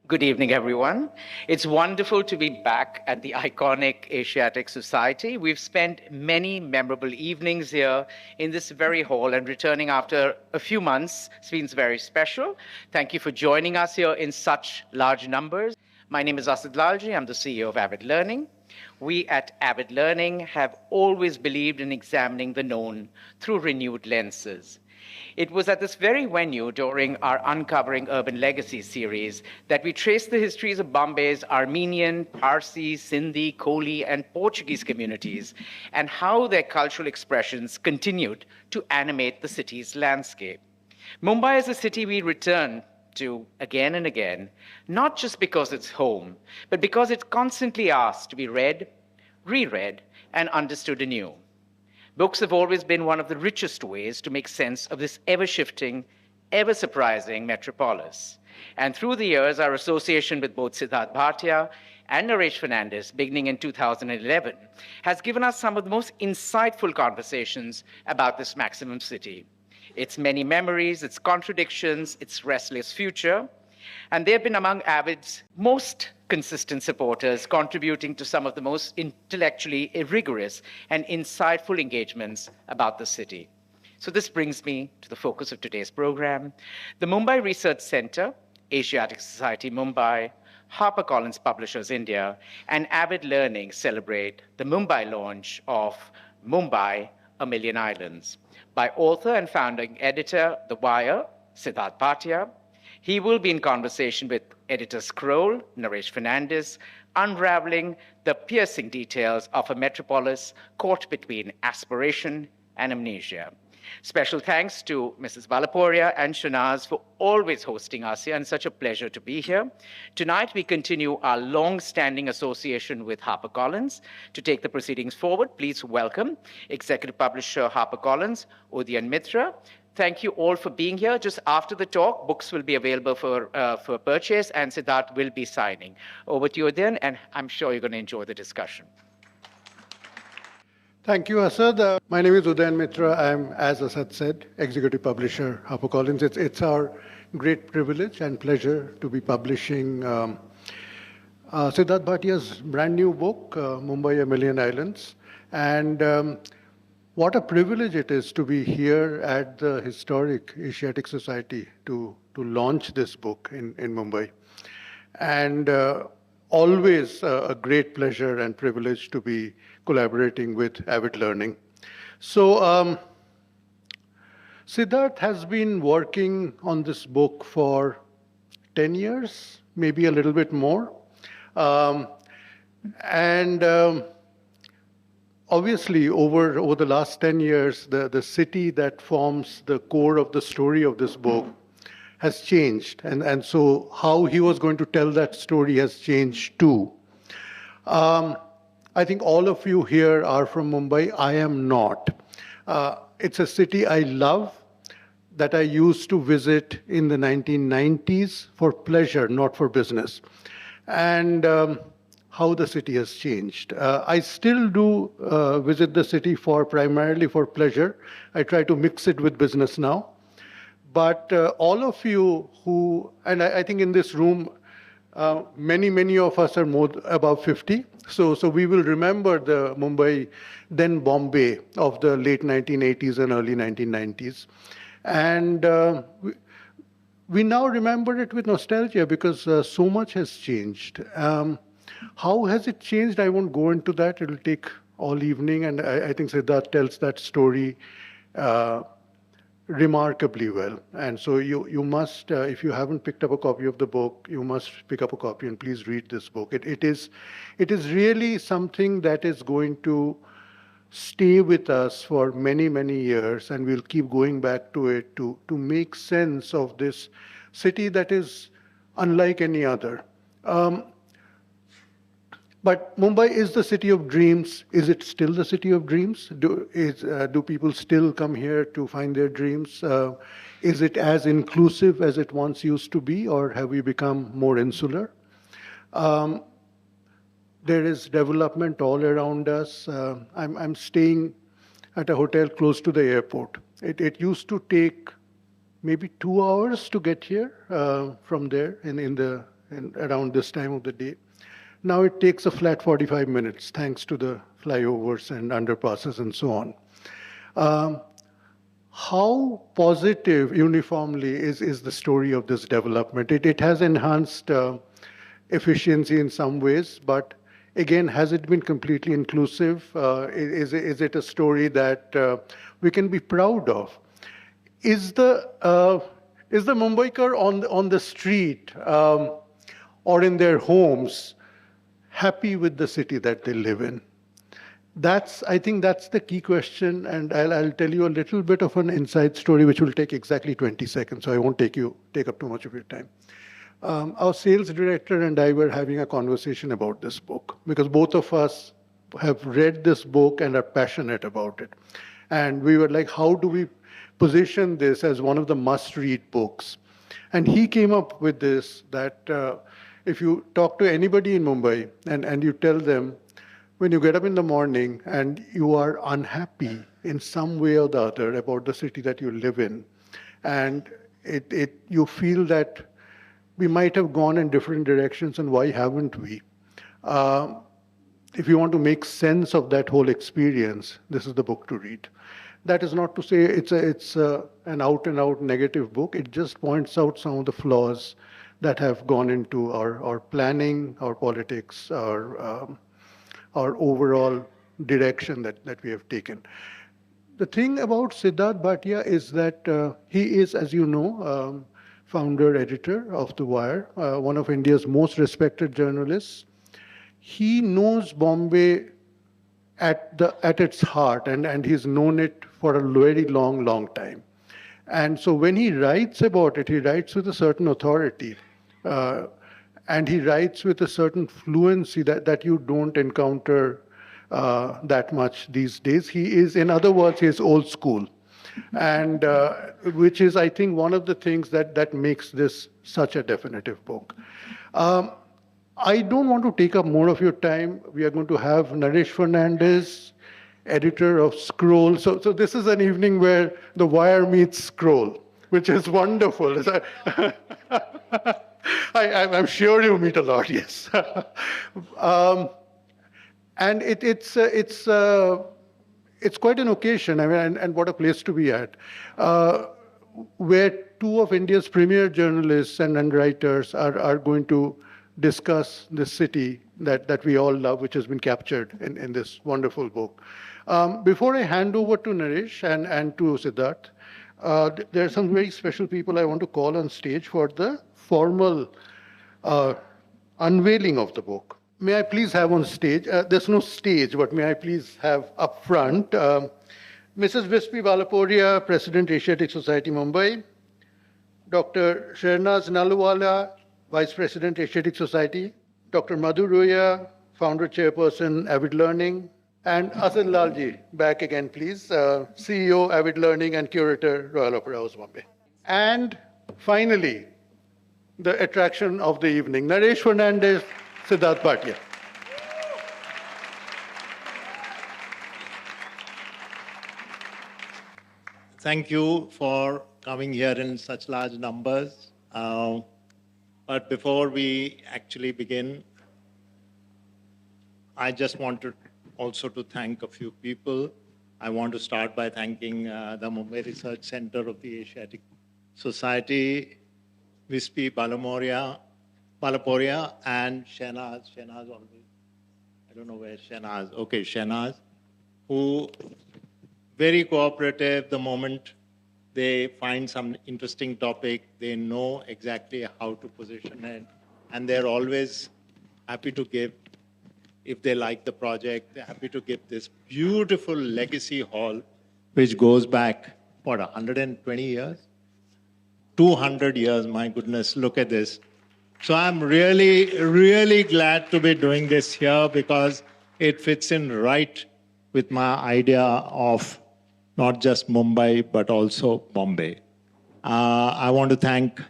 Good evening, everyone. It's wonderful to be back at the iconic Asiatic Society. We've spent many memorable evenings here in this very hall, and returning after a few months seems very special. Thank you for joining us here in such large numbers. My name is Asid Lalji. I'm the CEO of Avid Learning. We at Avid Learning have always believed in examining the known through renewed lenses. It was at this very venue during our Uncovering Urban Legacy series that we traced the histories of Bombay's Armenian, Parsi, Sindhi, Koli, and Portuguese communities and how their cultural expressions continued to animate the city's landscape. Mumbai is a city we return to again and again, not just because it's home, but because it's constantly asked to be read, reread, and understood anew. Books have always been one of the richest ways to make sense of this ever-shifting, ever-surprising metropolis. And through the years, our association with both Sidharth Bhatia and Naresh Fernandes, beginning in 2011, has given us some of the most insightful conversations about this maximum city, its many memories, its contradictions, its restless future. And they've been among Avid's most consistent supporters, contributing to some of the most intellectually rigorous and insightful engagements about the city. So this brings me to the focus of today's program. The Mumbai Research Center, Asiatic Society Mumbai, HarperCollins Publishers India, and Avid Learning celebrate the Mumbai launch of Mumbai, A Million Islands by author and founding editor, The Wire, Sidharth Bhatia. He will be in conversation with editor Scroll, Naresh Fernandes, unraveling the piercing details of a metropolis caught between aspiration and amnesia. Special thanks to Mrs. Balaporia and Shanaz for always hosting us here, and such a pleasure to be here. Tonight, we continue our long-standing association with HarperCollins. To take the proceedings forward, please welcome Executive Publisher HarperCollins, Udyan Mitra. Thank you all for being here. Just after the talk, books will be available for purchase, and Sidharth will be signing. Over to you, Udyan, and I'm sure you're going to enjoy the discussion. Thank you, Asad. My name is Udyan Mitra. I'm, as Asad said, Executive Publisher, HarperCollins. It's our great privilege and pleasure to be publishing Sidharth Bhatia's brand new book, Mumbai, A Million Islands. And what a privilege it is to be here at the historic Asiatic Society to launch this book in Mumbai. And always a great pleasure and privilege to be collaborating with Avid Learning. So Sidharth has been working on this book for 10 years, maybe a little bit more. Obviously, over the last 10 years, the city that forms the core of the story of this book has changed. And so how he was going to tell that story has changed too. I think all of you here are from Mumbai. I am not. It's a city I love, that I used to visit in the 1990s for pleasure, not for business. And how the city has changed. I still do visit the city primarily for pleasure. I try to mix it with business now. But all of you who, and I think in this room, many of us are more above 50. So we will remember the Mumbai, then Bombay of the late 1980s and early 1990s. And we now remember it with nostalgia because so much has changed. How has it changed? I won't go into that. It'll take all evening, and I think Sidharth tells that story remarkably well. And so you must, if you haven't picked up a copy of the book, you must pick up a copy and please read this book. It is really something that is going to stay with us for many years, and we'll keep going back to it to make sense of this city that is unlike any other. But Mumbai is the city of dreams. Is it still the city of dreams? Do people still come here to find their dreams? Is it as inclusive as it once used to be, or have we become more insular? There is development all around us. I'm staying at a hotel close to the airport. It used to take maybe 2 hours to get here from there in the around this time of the day. Now it takes a flat 45 minutes, thanks to the flyovers and underpasses and so on. How positive uniformly is the story of this development? It has enhanced efficiency in some ways, but again, has it been completely inclusive? Is it a story that we can be proud of? Is the Mumbaikar on the street or in their homes happy with the city that they live in? I think that's the key question, and I'll tell you a little bit of an inside story, which will take exactly 20 seconds, so I won't take up too much of your time. Our sales director and I were having a conversation about this book, because both of us have read this book and are passionate about it. And we were like, how do we position this as one of the must-read books? And he came up with this, that if you talk to anybody in Mumbai and you tell them, when you get up in the morning and you are unhappy in some way or the other about the city that you live in, and you feel that we might have gone in different directions, and why haven't we? If you want to make sense of that whole experience, this is the book to read. That is not to say it's an out-and-out negative book. It just points out some of the flaws that have gone into our planning, our politics, our overall direction that we have taken. The thing about Sidharth Bhatia is that he is, as you know, founder, editor of The Wire, one of India's most respected journalists. He knows Bombay at its heart, and he's known it for a very long time. And so when he writes about it, he writes with a certain authority. And he writes with a certain fluency that you don't encounter that much these days. He is, in other words, he is old school. And which is, I think, one of the things that makes this such a definitive book. I don't want to take up more of your time. We are going to have Naresh Fernandes, editor of Scroll. So this is an evening where The Wire meets Scroll, which is wonderful. I'm sure you meet a lot, yes. And it's quite an occasion, I mean, and what a place to be at, where two of India's premier journalists and writers are going to discuss this city that we all love, which has been captured in this wonderful book. Before I hand over to Naresh and to Sidharth, there are some very special people I want to call on stage for the formal unveiling of the book. May I please have on stage, there's no stage, but may I please have up front, Mrs. Vispi Balaporia, President, Asiatic Society, Mumbai, Dr. Sharnaz Naluwala, Vice President, Asiatic Society, Dr. Madhu Roya, Founder, Chairperson, Avid Learning, and Asad Lalji, back again, please, CEO, Avid Learning, and Curator, Royal Opera House, Bombay. And finally, the attraction of the evening, Naresh Fernandes, Sidharth Bhatia. Thank you for coming here in such large numbers. But before we actually begin, I just wanted also to thank a few people. I want to start by thanking the Mumbai Research Center of the Asiatic Society, Vispi Balaporia, and Shanaz always. I don't know where Shanaz. Okay, Shanaz, who very cooperative the moment they find some interesting topic, they know exactly how to position it, and they're always happy to give, if they like the project, they're happy to give this beautiful legacy hall, which goes back, what, 120 years? 200 years, my goodness, look at this. So I'm really glad to be doing this here because it fits in right with my idea of not just Mumbai, but also Bombay. I want to thank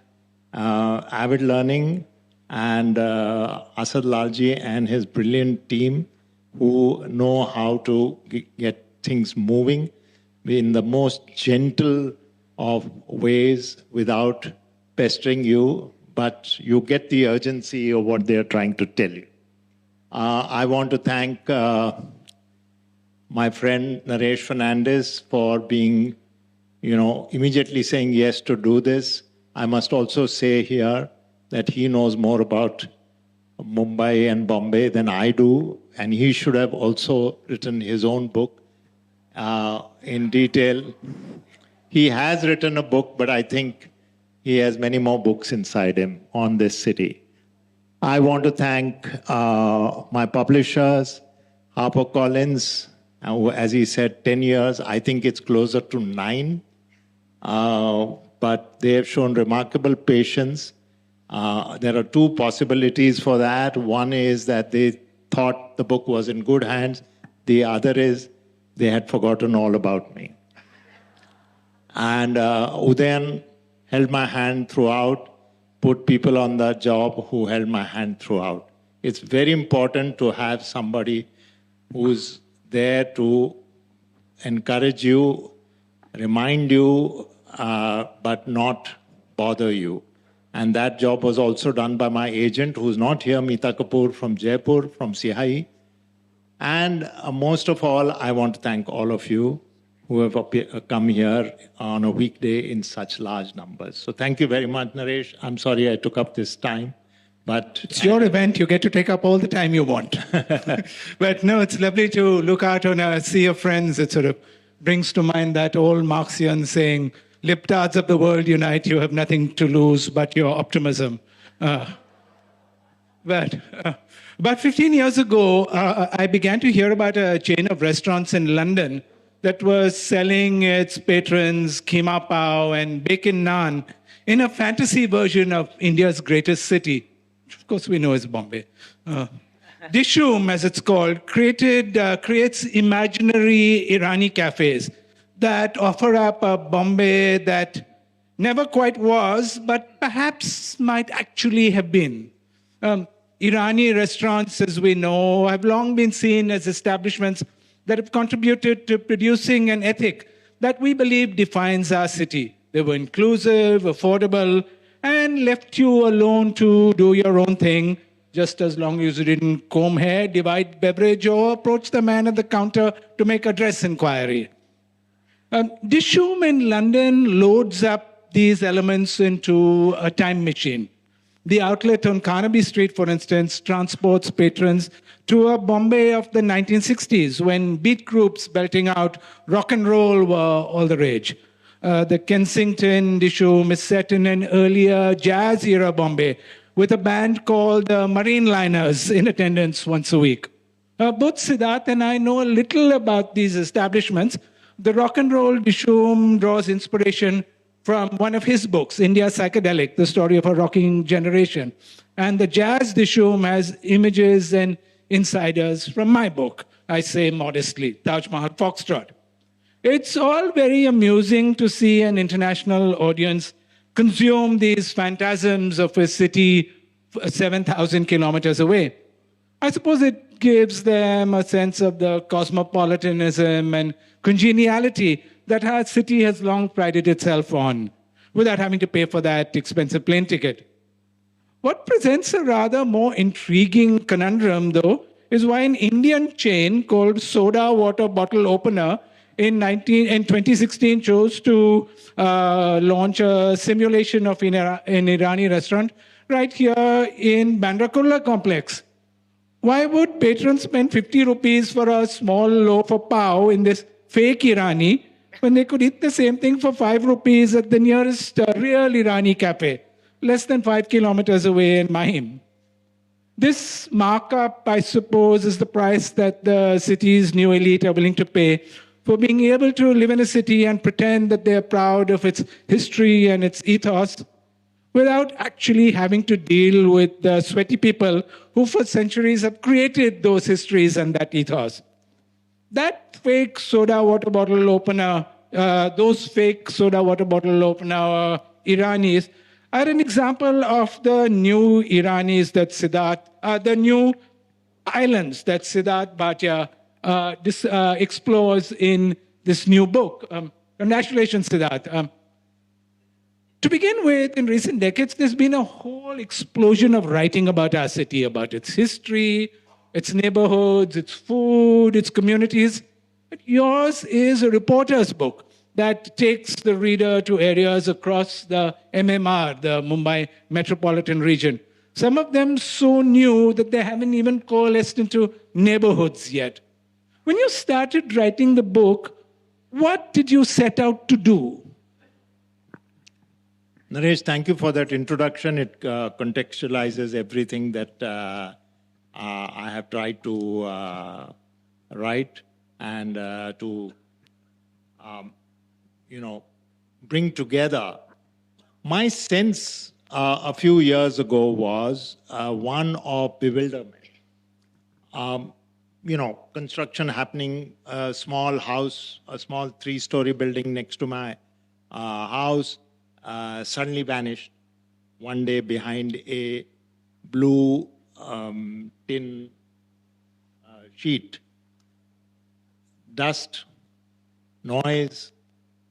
Avid Learning and Asad Lalji and his brilliant team who know how to get things moving in the most gentle of ways without pestering you, but you get the urgency of what they're trying to tell you. I want to thank my friend Naresh Fernandes for being, immediately saying yes to do this. I must also say here that he knows more about Mumbai and Bombay than I do, and he should have also written his own book in detail. He has written a book, but I think he has many more books inside him on this city. I want to thank my publishers, HarperCollins, as he said, 10 years. I think it's closer to 9. But they have shown remarkable patience. There are 2 possibilities for that. One is that they thought the book was in good hands. The other is they had forgotten all about me. And Udayan held my hand throughout, put people on the job who held my hand throughout. It's very important to have somebody who's there to encourage you, remind you, but not bother you. And that job was also done by my agent, who's not here, Meeta Kapoor from Jaipur, from Sihai. And most of all, I want to thank all of you who have come here on a weekday in such large numbers. So thank you very much, Naresh. I'm sorry I took up this time, but... It's your event. You get to take up all the time you want. But no, it's lovely to look out on a sea of friends. It sort of brings to mind that old Marxian saying, "Liptards of the world unite, you have nothing to lose but your optimism." But about 15 years ago, I began to hear about a chain of restaurants in London that was selling its patrons keema pao and bacon naan in a fantasy version of India's greatest city, which of course we know is Bombay. Dishoom, as it's called, creates imaginary Irani cafes that offer up a Bombay that never quite was, but perhaps might actually have been. Irani restaurants, as we know, have long been seen as establishments that have contributed to producing an ethic that we believe defines our city. They were inclusive, affordable, and left you alone to do your own thing, just as long as you didn't comb hair, divide beverage, or approach the man at the counter to make a dress inquiry. Dishoom in London loads up these elements into a time machine. The outlet on Carnaby Street, for instance, transports patrons to a Bombay of the 1960s when beat groups belting out rock and roll were all the rage. The Kensington Dishoom is set in an earlier jazz-era Bombay with a band called the Marine Liners in attendance once a week. Both Sidharth and I know a little about these establishments. The rock and roll Dishoom draws inspiration from one of his books, India Psychedelic, the story of a rocking generation. And the jazz Dishoom has images and insiders from my book, I say modestly, Taj Mahal Foxtrot. It's all very amusing to see an international audience consume these phantasms of a city 7,000 kilometers away. I suppose it gives them a sense of the cosmopolitanism and congeniality that our city has long prided itself on, without having to pay for that expensive plane ticket. What presents a rather more intriguing conundrum, though, is why an Indian chain called Soda Water Bottle Opener in 2016 chose to launch a simulation of an Irani restaurant right here in Bandra Kurla complex. Why would patrons spend 50 rupees for a small loaf of pav in this fake Irani when they could eat the same thing for 5 rupees at the nearest real Irani cafe, less than 5 kilometers away in Mahim? This markup, I suppose, is the price that the city's new elite are willing to pay for being able to live in a city and pretend that they're proud of its history and its ethos, without actually having to deal with the sweaty people who for centuries have created those histories and that ethos. That fake soda water bottle opener, those fake soda water bottle opener Iranis are an example of the new Iranis that the new islands that Sidharth Bhatia explores in this new book. Congratulations, Sidharth. To begin with, in recent decades, there's been a whole explosion of writing about our city, about its history, its neighborhoods, its food, its communities. But yours is a reporter's book that takes the reader to areas across the MMR, the Mumbai metropolitan region. Some of them so new that they haven't even coalesced into neighborhoods yet. When you started writing the book, what did you set out to do? Naresh, thank you for that introduction. It contextualizes everything that I have tried to write and to, bring together. My sense a few years ago was one of bewilderment. Construction happening, a small house, a small 3-story building next to my house, suddenly vanished one day behind a blue tin sheet. Dust, noise,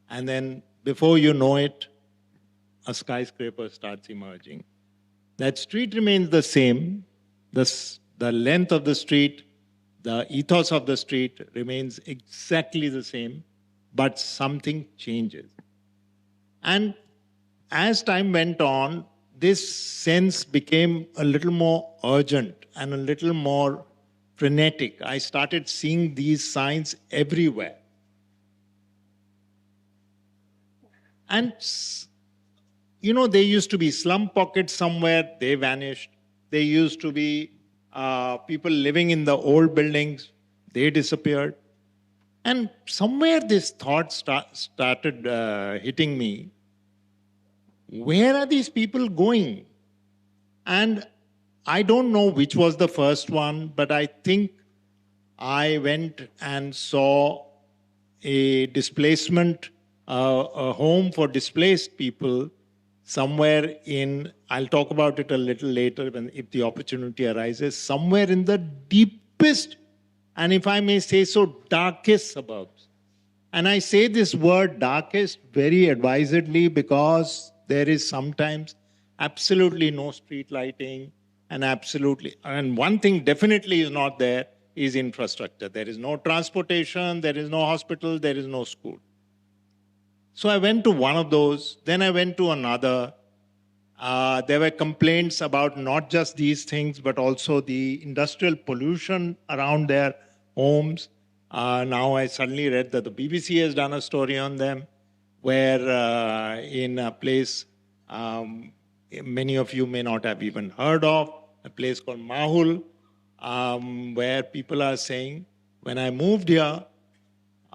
and then before you know it, a skyscraper starts emerging. That street remains the same. The length of the street, the ethos of the street remains exactly the same, but something changes. And as time went on, this sense became a little more urgent and a little more frenetic. I started seeing these signs everywhere. And, there used to be slum pockets somewhere, they vanished. There used to be people living in the old buildings, they disappeared. And somewhere this thought started hitting me. Where are these people going? And I don't know which was the first one, but I think I went and saw a displacement, a home for displaced people somewhere in, I'll talk about it a little later if the opportunity arises, somewhere in the deepest, and if I may say so, darkest suburbs. And I say this word darkest very advisedly because there is sometimes absolutely no street lighting and one thing definitely is not there is infrastructure. There is no transportation, there is no hospital, there is no school. So I went to one of those, then I went to another. There were complaints about not just these things, but also the industrial pollution around their homes. Now I suddenly read that the BBC has done a story on them, where in a place many of you may not have even heard of, a place called Mahul, where people are saying, when I moved here,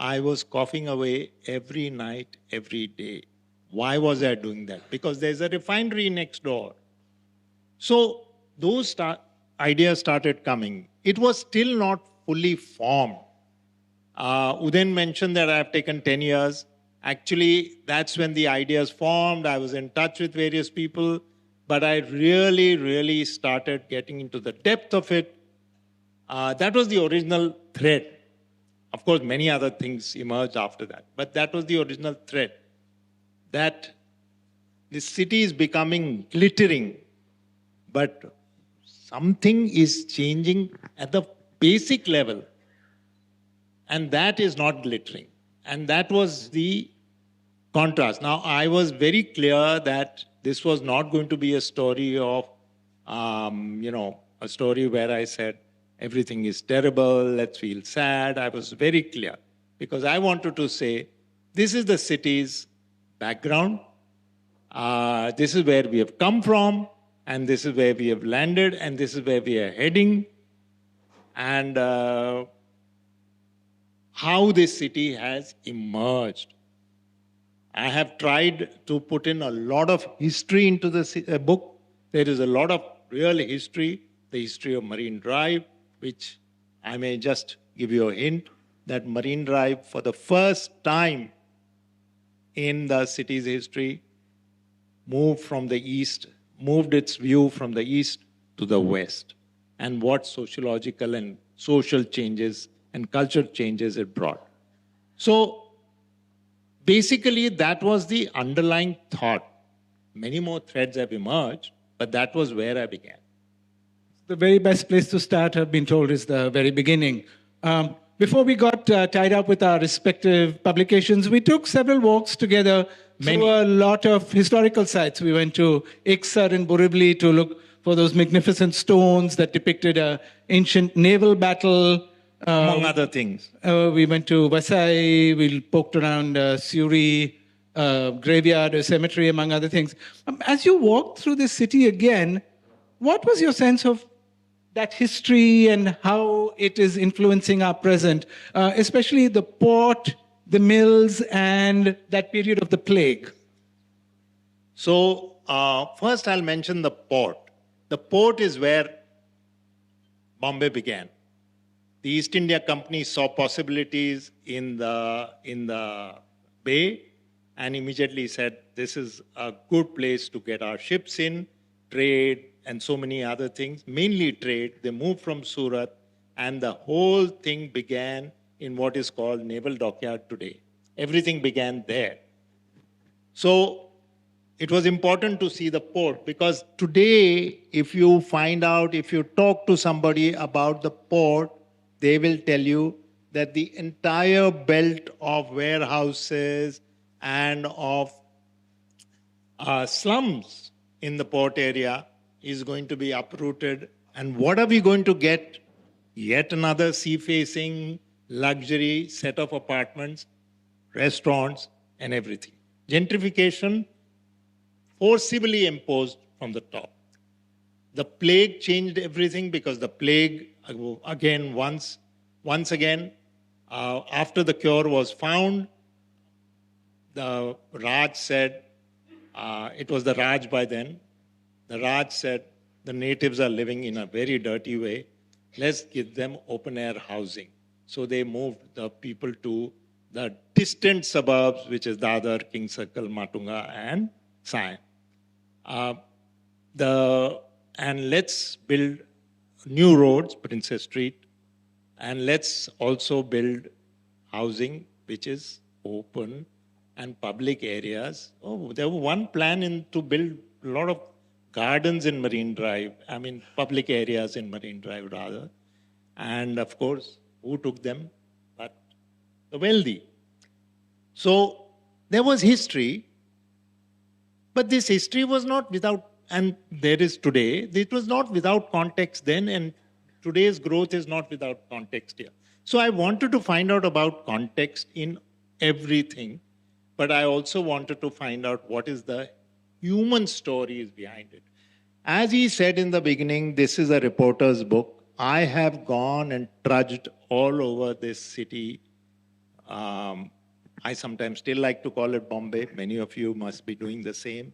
I was coughing away every night, every day. Why was I doing that? Because there's a refinery next door. So those ideas started coming. It was still not fully formed. Udain mentioned that I've taken 10 years. Actually, that's when the ideas formed. I was in touch with various people, but I really, really started getting into the depth of it. That was the original thread. Of course, many other things emerged after that, but that was the original thread. That the city is becoming glittering, but something is changing at the basic level, and that is not glittering. And that was the contrast. Now, I was very clear that this was not going to be a story of, a story where I said, everything is terrible, let's feel sad. I was very clear because I wanted to say, this is the city's background. This is where we have come from, and this is where we have landed, and this is where we are heading. And how this city has emerged. I have tried to put in a lot of history into the book. There is a lot of real history, the history of Marine Drive, which I may just give you a hint, that Marine Drive, for the first time in the city's history, moved its view from the east to the west, and what sociological and social changes and culture changes it brought. So basically, that was the underlying thought. Many more threads have emerged, but that was where I began. The very best place to start, I've been told, is the very beginning. Before we got tied up with our respective publications, we took several walks together through a lot of historical sites. We went to Iksar in Borivali to look for those magnificent stones that depicted an ancient naval battle. Among other things. We went to Vasai, we poked around Suri, graveyard, a cemetery, among other things. As you walked through the city again, what was your sense of that history and how it is influencing our present, especially the port, the mills, and that period of the plague? So first I'll mention the port. The port is where Bombay began. The East India Company saw possibilities in the bay and immediately said, this is a good place to get our ships in, trade, and so many other things, mainly trade. They moved from Surat, and the whole thing began in what is called Naval Dockyard today. Everything began there. So it was important to see the port, because today, if you talk to somebody about the port, they will tell you that the entire belt of warehouses and of slums in the port area is going to be uprooted. And what are we going to get? Yet another sea-facing luxury set of apartments, restaurants, and everything. Gentrification forcibly imposed from the top. The plague changed everything, because the plague, again, once again, after the cure was found, the Raj said, it was the Raj by then, the Raj said, the natives are living in a very dirty way, let's give them open-air housing. So they moved the people to the distant suburbs, which is Dadar, King Circle, Matunga, and Sion. And let's build new roads, Princess Street, and let's also build housing which is open and public areas. Oh, there was one plan to build a lot of gardens in Marine Drive, public areas in Marine Drive rather. And of course, who took them? But the wealthy. So there was history, but this history was not without, and there is today, it was not without context then, and today's growth is not without context here. So I wanted to find out about context in everything, but I also wanted to find out what is the human stories behind it. As he said in the beginning, this is a reporter's book. I have gone and trudged all over this city. I sometimes still like to call it Bombay. Many of you must be doing the same.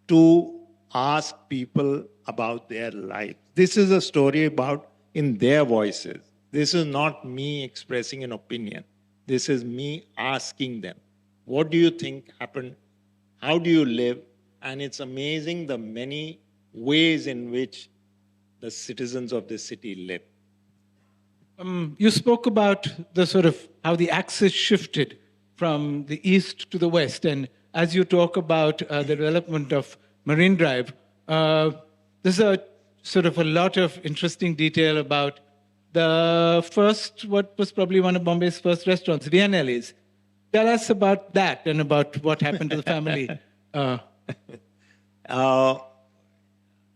To ask people about their life. This is a story about in their voices. This is not me expressing an opinion. This is me asking them, what do you think happened? How do you live? And it's amazing the many ways in which the citizens of this city live. You spoke about the sort of how the axis shifted from the east to the west. And as you talk about the development of Marine Drive, there's a sort of a lot of interesting detail about the first, what was probably one of Bombay's first restaurants, Viennelli's. Tell us about that and about what happened to the family.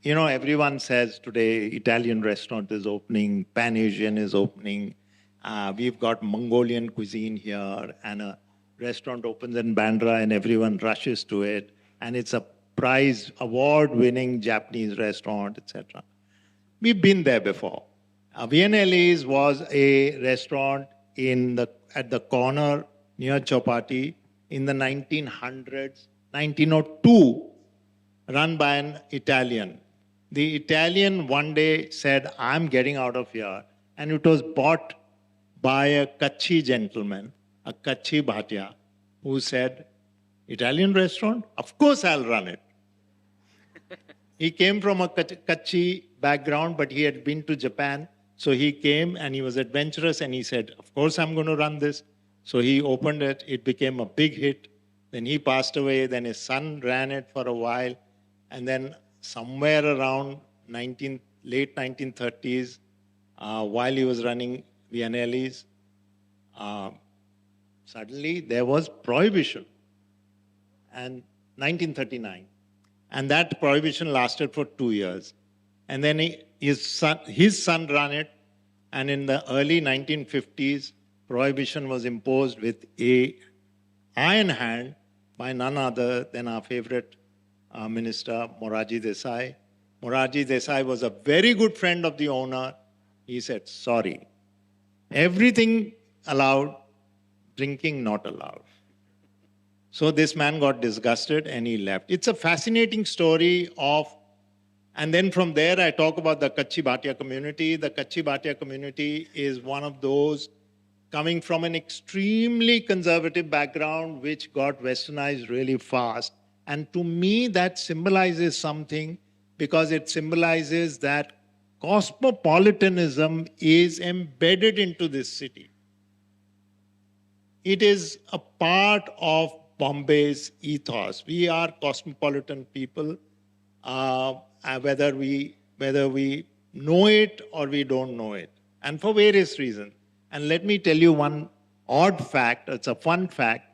Everyone says today Italian restaurant is opening, Pan-Asian is opening. We've got Mongolian cuisine here, and a restaurant opens in Bandra and everyone rushes to it. And it's a prize, award-winning Japanese restaurant, etc. We've been there before. Viennelli's was a restaurant at the corner near Chowpatty in the 1900s, 1902, run by an Italian. The Italian one day said, I'm getting out of here. And it was bought by a Kutchi gentleman, a Sidharth Bhatia, who said, Italian restaurant? Of course I'll run it. He came from a Kutchi background, but he had been to Japan. So he came and he was adventurous and he said, of course I'm going to run this. So he opened it. It became a big hit. Then he passed away. Then his son ran it for a while. And then somewhere around late 1930s, while he was running Vianelli's, suddenly there was prohibition. And 1939. And that prohibition lasted for 2 years. And then his son ran it. And in the early 1950s, prohibition was imposed with a iron hand by none other than our favorite minister, Morarji Desai. Morarji Desai was a very good friend of the owner. He said, sorry, everything allowed, drinking not allowed. So this man got disgusted and he left. It's a fascinating story of, and then from there I talk about the Kachhi Bhatia community. The Kachhi Bhatia community is one of those coming from an extremely conservative background which got westernized really fast. And to me that symbolizes something, because it symbolizes that cosmopolitanism is embedded into this city. It is a part of Bombay's ethos. We are cosmopolitan people, whether we know it or we don't know it, and for various reasons. And let me tell you one odd fact, it's a fun fact,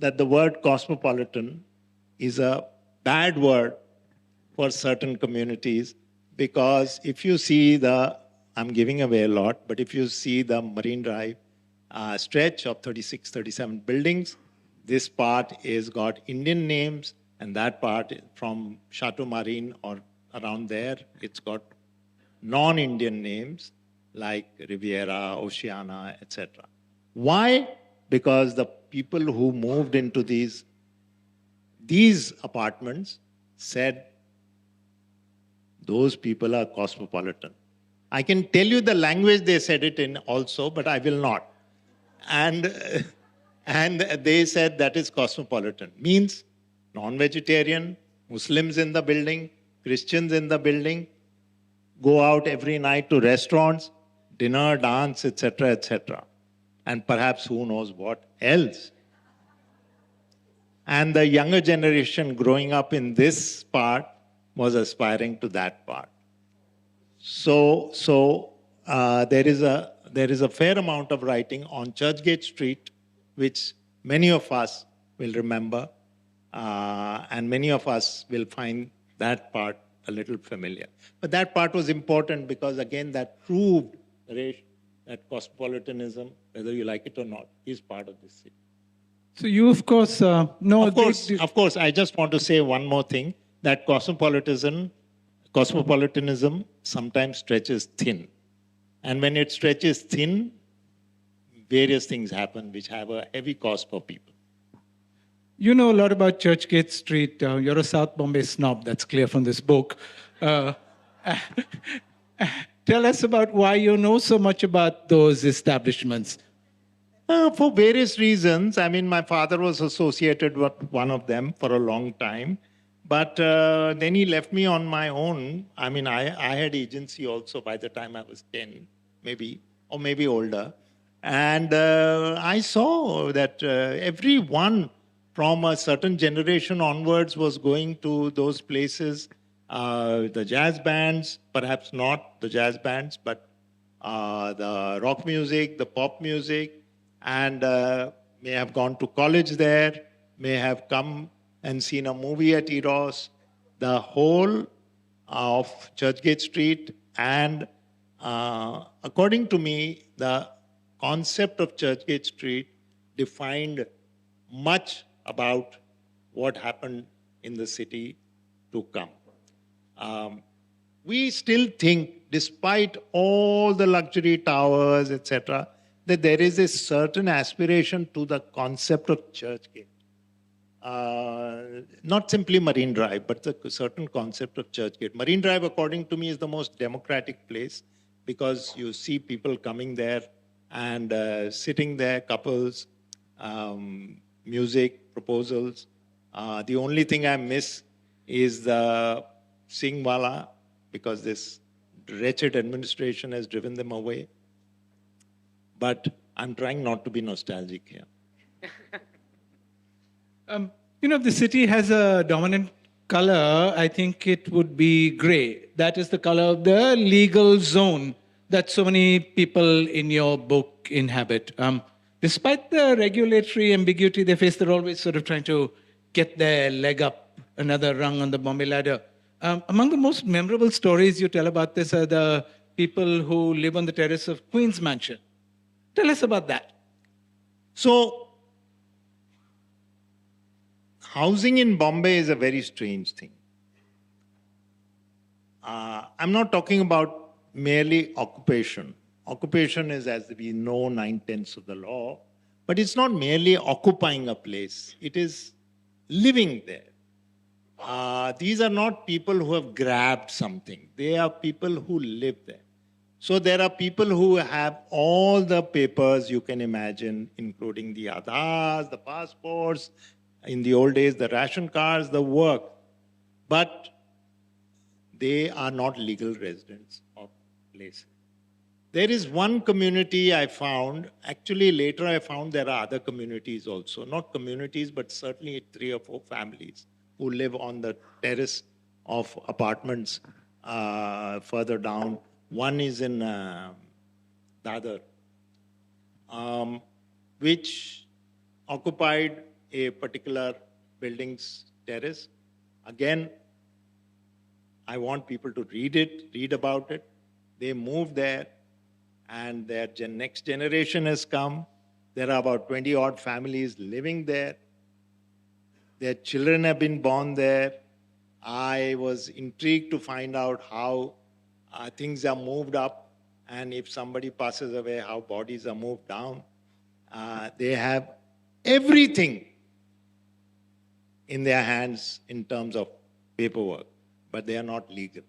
that the word cosmopolitan is a bad word for certain communities, because if you see I'm giving away a lot, but if you see the Marine Drive stretch of 36, 37 buildings, this part is got Indian names, and that part from Chateau Marine or around there, it's got non-Indian names like Riviera, Oceana, etc. Why? Because the people who moved into these apartments said, those people are cosmopolitan. I can tell you the language they said it in also, but I will not. And they said that is cosmopolitan. Means non-vegetarian, Muslims in the building, Christians in the building, go out every night to restaurants, dinner, dance, etc., etc. And perhaps who knows what else. And the younger generation growing up in this part was aspiring to that part. So there is a fair amount of writing on Churchgate Street, which many of us will remember, and many of us will find that part a little familiar. But that part was important because, again, that proved, Naresh, that cosmopolitanism, whether you like it or not, is part of this city. So you, of course, know... Of course, I just want to say one more thing, that cosmopolitanism sometimes stretches thin. And when it stretches thin, various things happen which have a heavy cost for people. You know a lot about Churchgate Street. You're a South Bombay snob, that's clear from this book. Tell us about why you know so much about those establishments. For various reasons. I mean, my father was associated with one of them for a long time. But then he left me on my own. I mean, I had agency also by the time I was 10, maybe, or maybe older. And I saw that everyone from a certain generation onwards was going to those places. The jazz bands, perhaps not the jazz bands, but the rock music, the pop music, and may have gone to college there, may have come and seen a movie at Eros. The whole of Churchgate Street, and according to me, the concept of Churchgate Street defined much about what happened in the city to come. We still think, despite all the luxury towers, etc., that there is a certain aspiration to the concept of Churchgate. Not simply Marine Drive, but the certain concept of Churchgate. Marine Drive, according to me, is the most democratic place because you see people coming there and sitting there, couples, music, proposals. The only thing I miss is the Singhwala, because this wretched administration has driven them away. But I'm trying not to be nostalgic here. If the city has a dominant color, I think it would be gray. That is the color of the legal zone that so many people in your book inhabit. Despite the regulatory ambiguity they face, they're always sort of trying to get their leg up another rung on the Bombay ladder. Among the most memorable stories you tell about this are the people who live on the terrace of Queen's Mansion. Tell us about that. So, housing in Bombay is a very strange thing. I'm not talking about merely occupation. Occupation is, as we know, 9/10 of the law, but it's not merely occupying a place. It is living there. These are not people who have grabbed something. They are people who live there. So there are people who have all the papers you can imagine, including the Aadhaars, the passports, in the old days, the ration cards, the work. But they are not legal residents of places. There is one community I found, actually later I found there are other communities also, not communities, but certainly 3 or 4 families who live on the terrace of apartments further down. One is in Dadar, which occupied a particular building's terrace. Again, I want people to read about it. They moved there, and their next generation has come. There are about 20 odd families living there. Their children have been born there. I was intrigued to find out how things are moved up, and if somebody passes away, how bodies are moved down. They have everything in their hands in terms of paperwork, but they are not legal.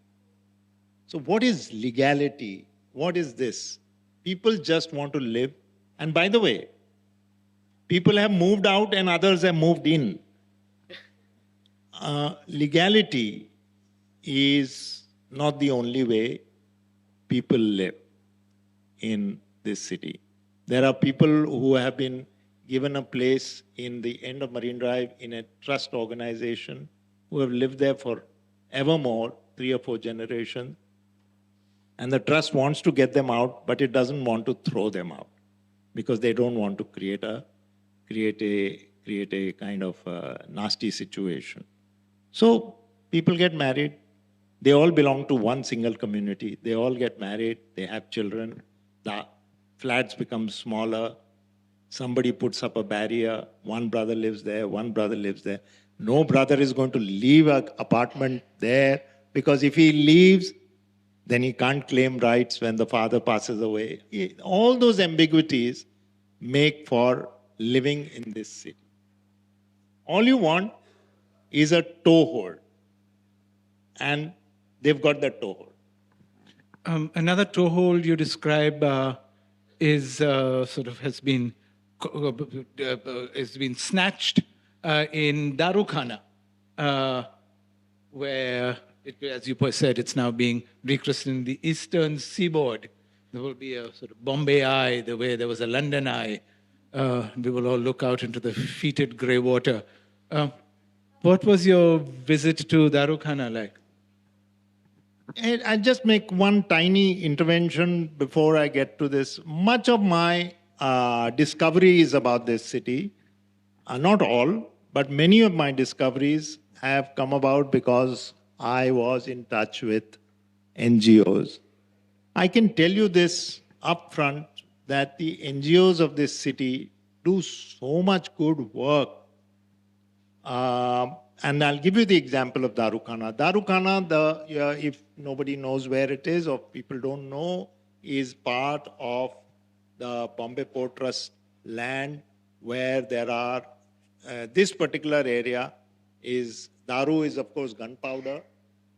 So what is legality? What is this? People just want to live. And by the way, people have moved out and others have moved in. Legality is not the only way people live in this city. There are people who have been given a place in the end of Marine Drive in a trust organization who have lived there for evermore, 3 or 4 generations. And the trust wants to get them out, but it doesn't want to throw them out because they don't want to create a kind of nasty situation. So people get married. They all belong to one single community. They all get married. They have children. The flats become smaller. Somebody puts up a barrier. One brother lives there. One brother lives there. No brother is going to leave an apartment there because if he leaves, then he can't claim rights when the father passes away. All those ambiguities make for living in this city. All you want is a toehold. And they've got that toehold. Another toehold you describe is has been snatched in Darukhana, where, as you said, it's now being rechristened the Eastern Seaboard. There will be a sort of Bombay Eye, the way there was a London Eye. We will all look out into the fetid grey water. What was your visit to Darukhana like? I just make one tiny intervention before I get to this. Much of my discoveries about this city, not all, but many of my discoveries have come about because I was in touch with NGOs. I can tell you this upfront that the NGOs of this city do so much good work. And I'll give you the example of Darukhana. Darukhana, if nobody knows where it is or people don't know, is part of the Bombay Port Trust land where there are, this particular area is, Daru is of course gunpowder,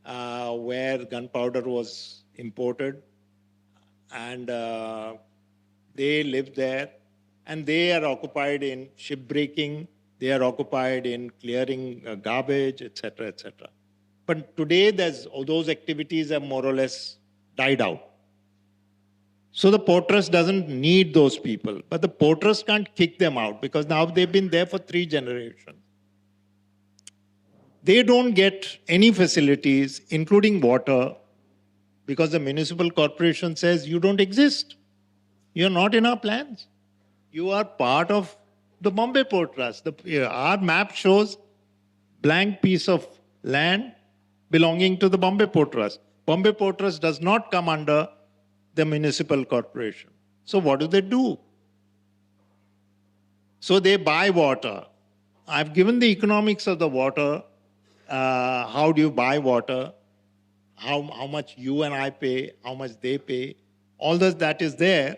where gunpowder was imported. And they live there and they are occupied in shipbreaking. They are occupied in clearing garbage, etc., etc. But today, those activities have more or less died out. So the Port Trust doesn't need those people. But the Port Trust can't kick them out because now they've been there for 3 generations. They don't get any facilities, including water, because the municipal corporation says you don't exist. You're not in our plans. You are part of the Bombay Port Trust. Our map shows blank piece of land belonging to the Bombay Port Trust. Bombay Port Trust does not come under the municipal corporation. So what do? So they buy water. I've given the economics of the water. How do you buy water? How much you and I pay, how much they pay. All that is there.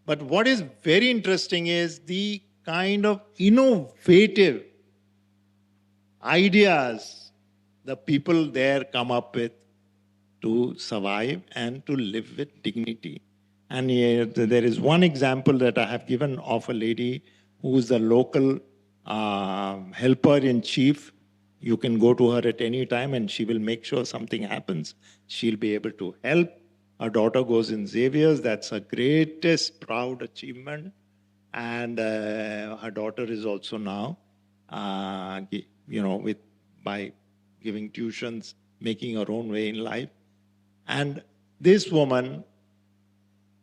But what is very interesting is the kind of innovative ideas the people there come up with to survive and to live with dignity. And there is one example that I have given of a lady who is the local helper in chief. You can go to her at any time and she will make sure something happens. She'll be able to help. Her daughter goes in Xavier's. That's her greatest proud achievement. And her daughter is also now, by giving tuitions, making her own way in life. And this woman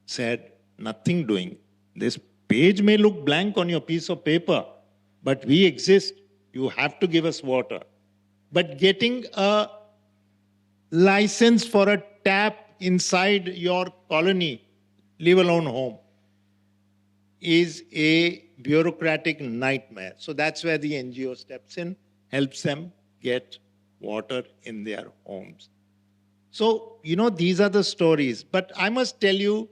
said, nothing doing. This page may look blank on your piece of paper, but we exist. You have to give us water. But getting a license for a tap inside your colony, leave alone home, is a bureaucratic nightmare. So that's where the NGO steps in, helps them get water in their homes. So, these are the stories. But I must tell you,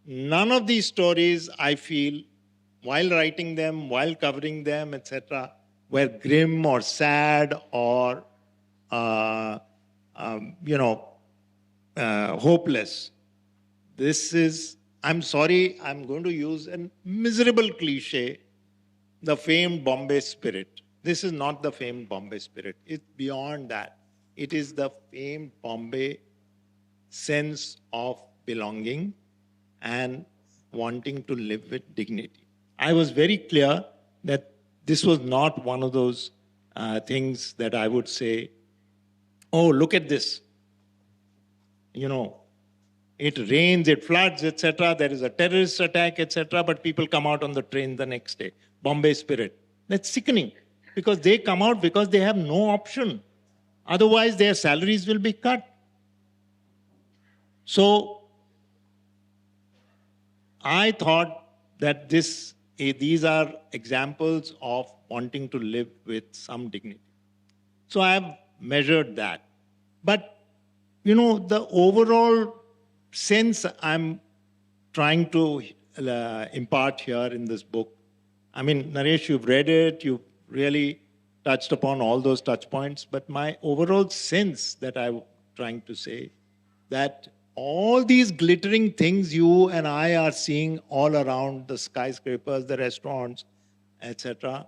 none of these stories, I feel, while writing them, while covering them, etc., were grim or sad or, hopeless. This is, I'm sorry, I'm going to use a miserable cliche, the famed Bombay spirit. This is not the famed Bombay spirit. It's beyond that. It is the famed Bombay sense of belonging and wanting to live with dignity. I was very clear that this was not one of those things that I would say, oh, look at this. It rains, it floods, etc. There is a terrorist attack, etc. But people come out on the train the next day. Bombay spirit. That's sickening because they come out because they have no option. Otherwise, their salaries will be cut. So, I thought that these are examples of wanting to live with some dignity. So I have measured that. But, the overall sense I'm trying to impart here in this book, I mean, Naresh, you've read it, you've really touched upon all those touch points, but my overall sense that I'm trying to say, that all these glittering things you and I are seeing all around, the skyscrapers, the restaurants, etc.,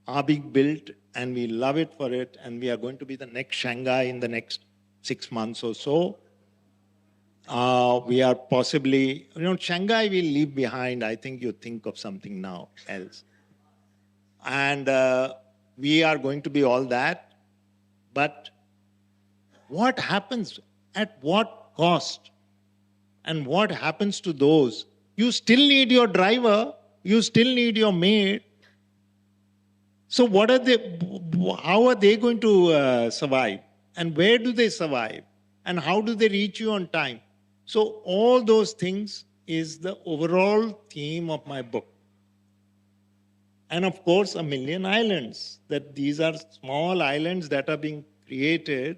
are being built, and we love it for it, and we are going to be the next Shanghai in the next 6 months or so. We are possibly, Shanghai we'll leave behind. I think you think of something now else. And we are going to be all that. But what happens? At what cost? And what happens to those? You still need your driver. You still need your maid. So how are they going to survive? And where do they survive? And how do they reach you on time? So all those things is the overall theme of my book. And of course, 1,000,000 islands. That these are small islands that are being created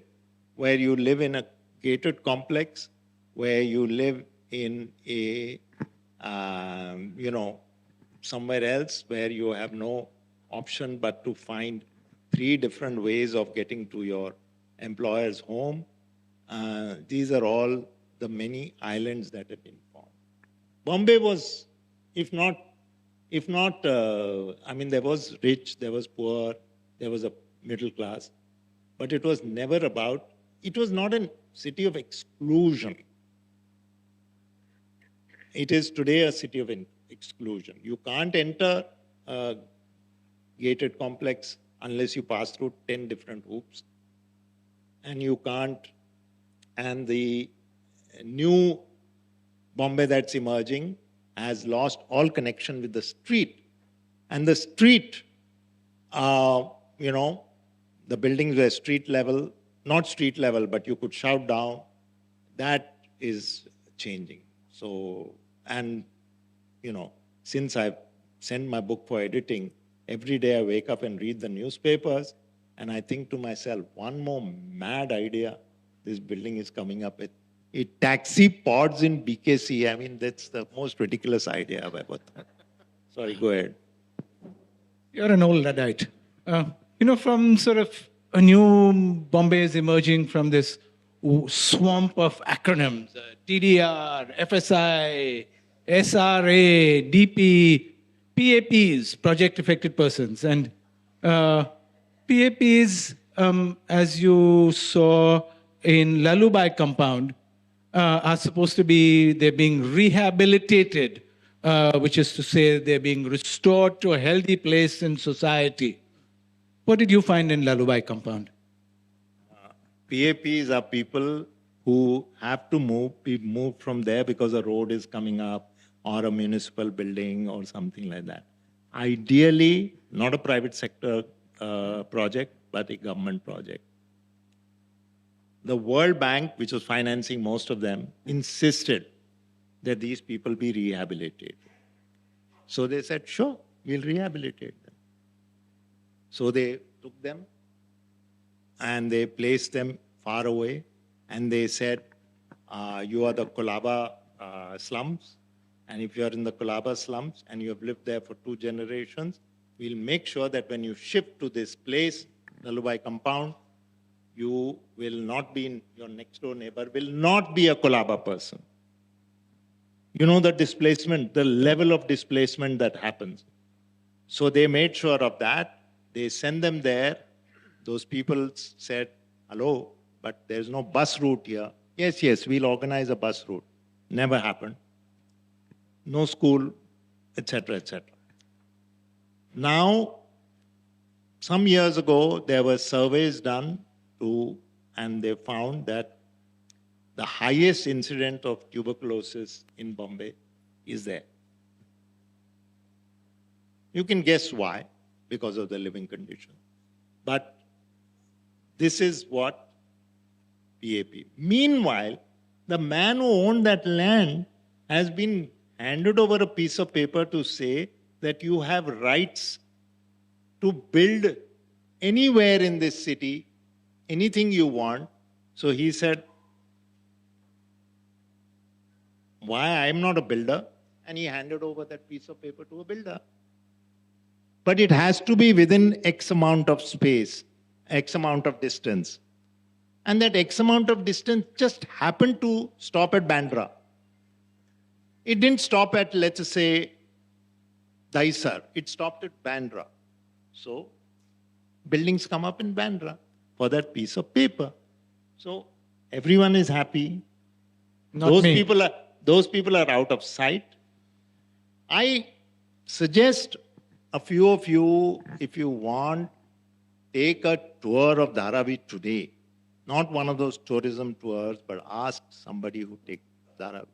where you live in a gated complex, where you live in a, somewhere else where you have no option but to find 3 different ways of getting to your employer's home. These are all the many islands that have been formed. Bombay was, if not, there was rich, there was poor, there was a middle class, but it was never about, it was not a city of exclusion. It is today a city of exclusion. You can't enter a gated complex unless you pass through 10 different hoops. And you can't, and the new Bombay that's emerging has lost all connection with the street. And the street, the buildings were street level, not street level, but you could shout down. That is changing. So, and, since I've sent my book for editing, every day I wake up and read the newspapers, and I think to myself, one more mad idea this building is coming up with. Taxi pods in BKC. I mean, that's the most ridiculous idea I've ever thought. Sorry, go ahead. You're an old Luddite. From sort of a new Bombay is emerging from this swamp of acronyms, TDR, FSI, SRA, DP, PAPs, Project Affected Persons. And PAPs, as you saw in Lalubai compound, are supposed to be, they're being rehabilitated, which is to say they're being restored to a healthy place in society. What did you find in Lalubai compound? PAPs are people who have to be moved from there because a road is coming up or a municipal building or something like that. Ideally, not a private sector project, but a government project. The World Bank, which was financing most of them, insisted that these people be rehabilitated. So they said, sure, we'll rehabilitate them. So they took them and they placed them far away, and they said, you are the Kolaba slums, and if you are in the Kolaba slums and you have lived there for 2 generations, we'll make sure that when you shift to this place, Lalubai compound, you will not be in, your next door neighbor will not be a Kolaba person. You know the displacement, the level of displacement that happens. So they made sure of that. They sent them there. Those people said, hello, but there's no bus route here. Yes, we'll organize a bus route. Never happened. No school, etc., etc. Now, some years ago, there were surveys done and they found that the highest incident of tuberculosis in Bombay is there. You can guess why, because of the living condition. But this is what PAP. Meanwhile, the man who owned that land has been handed over a piece of paper to say that you have rights to build anywhere in this city, anything you want. So he said, why? I'm not a builder. And he handed over that piece of paper to a builder. But it has to be within X amount of space, X amount of distance. And that X amount of distance just happened to stop at Bandra. It didn't stop at, let's say, Daisar. It stopped at Bandra. So buildings come up in Bandra for that piece of paper. So everyone is happy. Those people are out of sight. I suggest a few of you, if you want, take a tour of Dharavi today. Not one of those tourism tours, but ask somebody who takes Dharavi.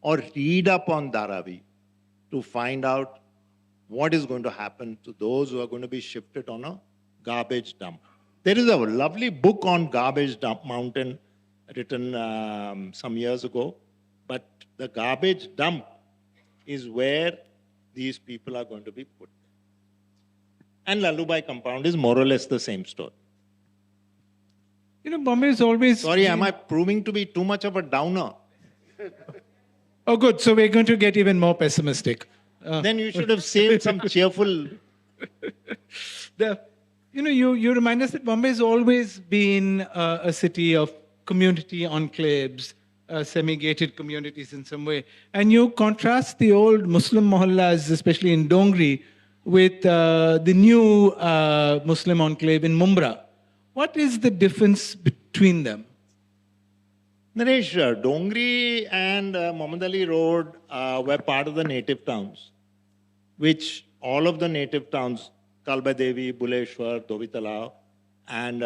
Or read up on Dharavi to find out what is going to happen to those who are going to be shifted on a garbage dump. There is a lovely book on garbage dump mountain written some years ago, but the garbage dump is where these people are going to be put. And Lalubai compound is more or less the same story. Bombay is always... Sorry, am I proving to be too much of a downer? Oh, good. So we're going to get even more pessimistic. Then you should have saved some cheerful... You remind us that Bombay has always been a city of community enclaves, semi-gated communities in some way. And you contrast the old Muslim mohallas, especially in Dongri, with the new Muslim enclave in Mumbai. What is the difference between them? Naresh, Dongri and Muhammad Ali Road were part of the native towns, which all of the native towns, Kalbadevi, Buleshwar, Dovitala, and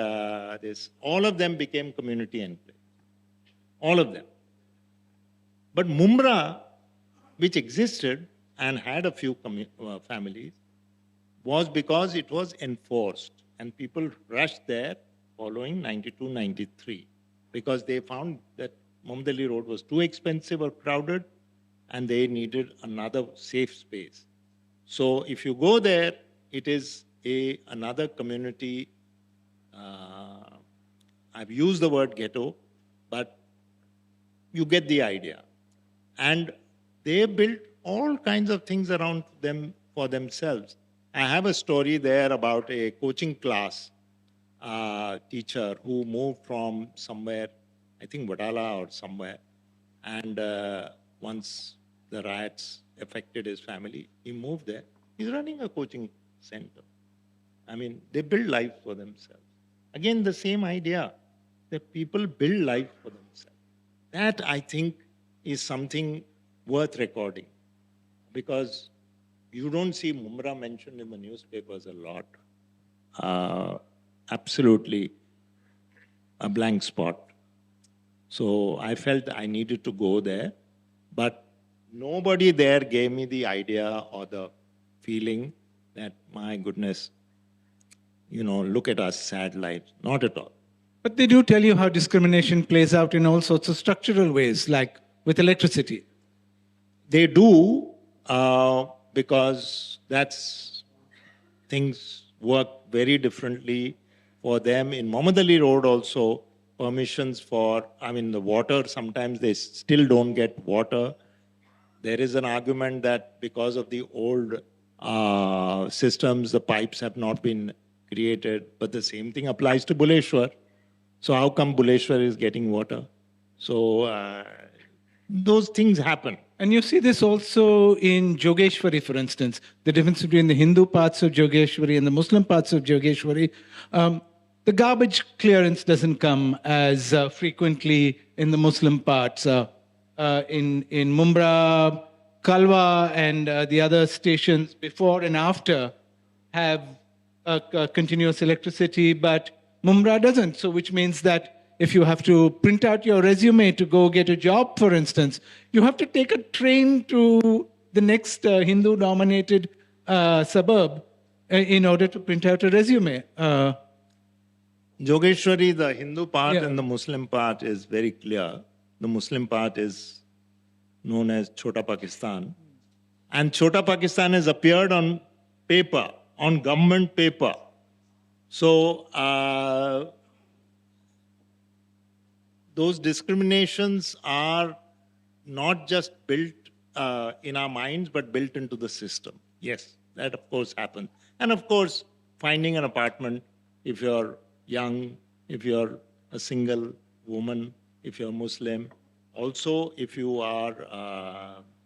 all of them became community enclaves. All of them. But Mumra, which existed and had a few families, was because it was enforced. And people rushed there following 92, 93, because they found that Mumbai Road was too expensive or crowded, and they needed another safe space. So if you go there, it is another community. I've used the word ghetto, but you get the idea. And they built all kinds of things around them for themselves. I have a story there about a coaching class teacher who moved from somewhere, I think Vadala or somewhere, and once the riots affected his family, he moved there. He's running a coaching center. I mean, they build life for themselves. Again, the same idea that people build life for themselves. That, I think, is something worth recording, because you don't see Mumra mentioned in the newspapers a lot. Absolutely a blank spot. So I felt I needed to go there, but nobody there gave me the idea or the feeling that, my goodness, look at us sad lives. Not at all. But they do tell you how discrimination plays out in all sorts of structural ways, like with electricity. They do, because things work very differently for them. In Muhammad Ali Road also, permissions for, the water, sometimes they still don't get water. There is an argument that because of the old systems, the pipes have not been created, but the same thing applies to Buleshwar. So how come Buleshwar is getting water? So those things happen. And you see this also in Jogeshwari, for instance, the difference between the Hindu parts of Jogeshwari and the Muslim parts of Jogeshwari. The garbage clearance doesn't come as frequently in the Muslim parts. In Mumbra, Kalwa, and the other stations before and after have continuous electricity, but Mumbra doesn't. So which means that if you have to print out your resume to go get a job, for instance, you have to take a train to the next Hindu-dominated suburb in order to print out a resume. Jogeshwari, the Hindu part and the Muslim part is very clear. The Muslim part is known as Chota Pakistan. And Chota Pakistan has appeared on paper, on government paper. So those discriminations are not just built in our minds, but built into the system. Yes, that of course happens. And of course, finding an apartment, if you're young, if you're a single woman, if you're Muslim. Also, if you are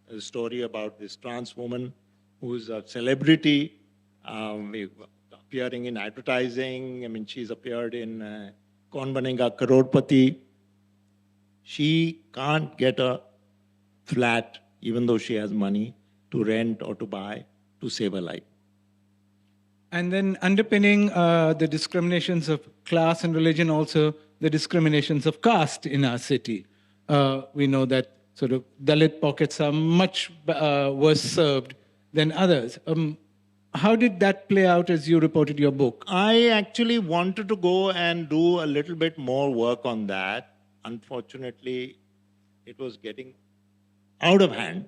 a story about this trans woman who's a celebrity, appearing in advertising. She's appeared in Kaun Banega Crorepati. She can't get a flat, even though she has money, to rent or to buy, to save her life. And then underpinning the discriminations of class and religion, also the discriminations of caste in our city. We know that sort of Dalit pockets are much worse served than others. How did that play out as you reported your book? I actually wanted to go and do a little bit more work on that. Unfortunately, it was getting out of hand.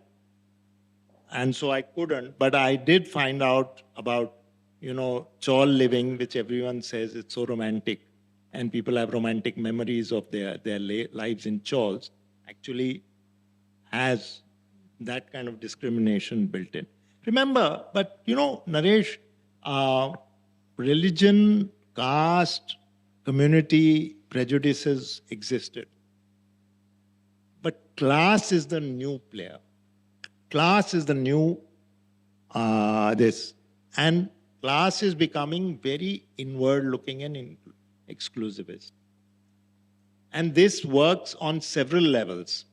And so I couldn't, but I did find out about, chawl living, which everyone says it's so romantic. And people have romantic memories of their lives in chawls. Actually has that kind of discrimination built in. Remember, but Naresh, religion, caste, community, prejudices existed. But class is the new player. Class is the new this. And class is becoming very inward-looking and exclusivist. And this works on several levels.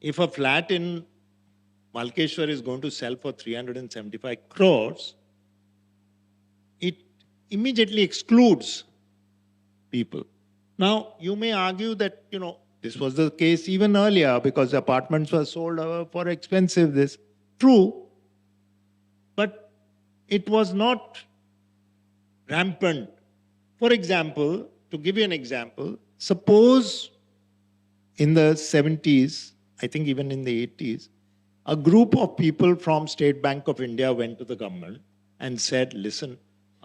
If a flat in Malkeshwar is going to sell for 375 crores, immediately excludes people. Now, you may argue that, this was the case even earlier because apartments were sold for expensive, this. True, but it was not rampant. For example, to give you an example, suppose in the 70s, I think even in the 80s, a group of people from State Bank of India went to the government and said, listen,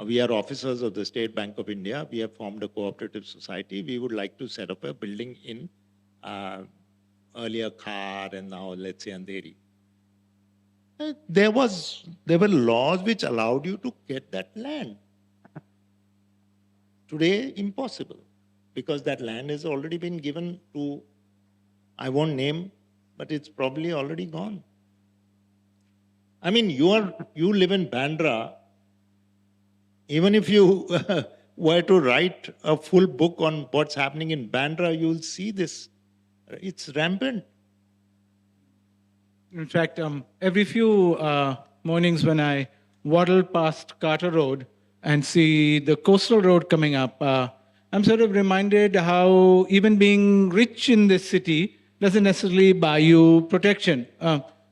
we are officers of the State Bank of India. We have formed a cooperative society. We would like to set up a building in earlier Khar and now, let's say, Andheri. There were laws which allowed you to get that land. Today, impossible, because that land has already been given to, I won't name, but it's probably already gone. I mean, you live in Bandra. Even if you were to write a full book on what's happening in Bandra, you'll see this. It's rampant. In fact, every few mornings when I waddle past Carter Road and see the coastal road coming up, I'm sort of reminded how even being rich in this city doesn't necessarily buy you protection.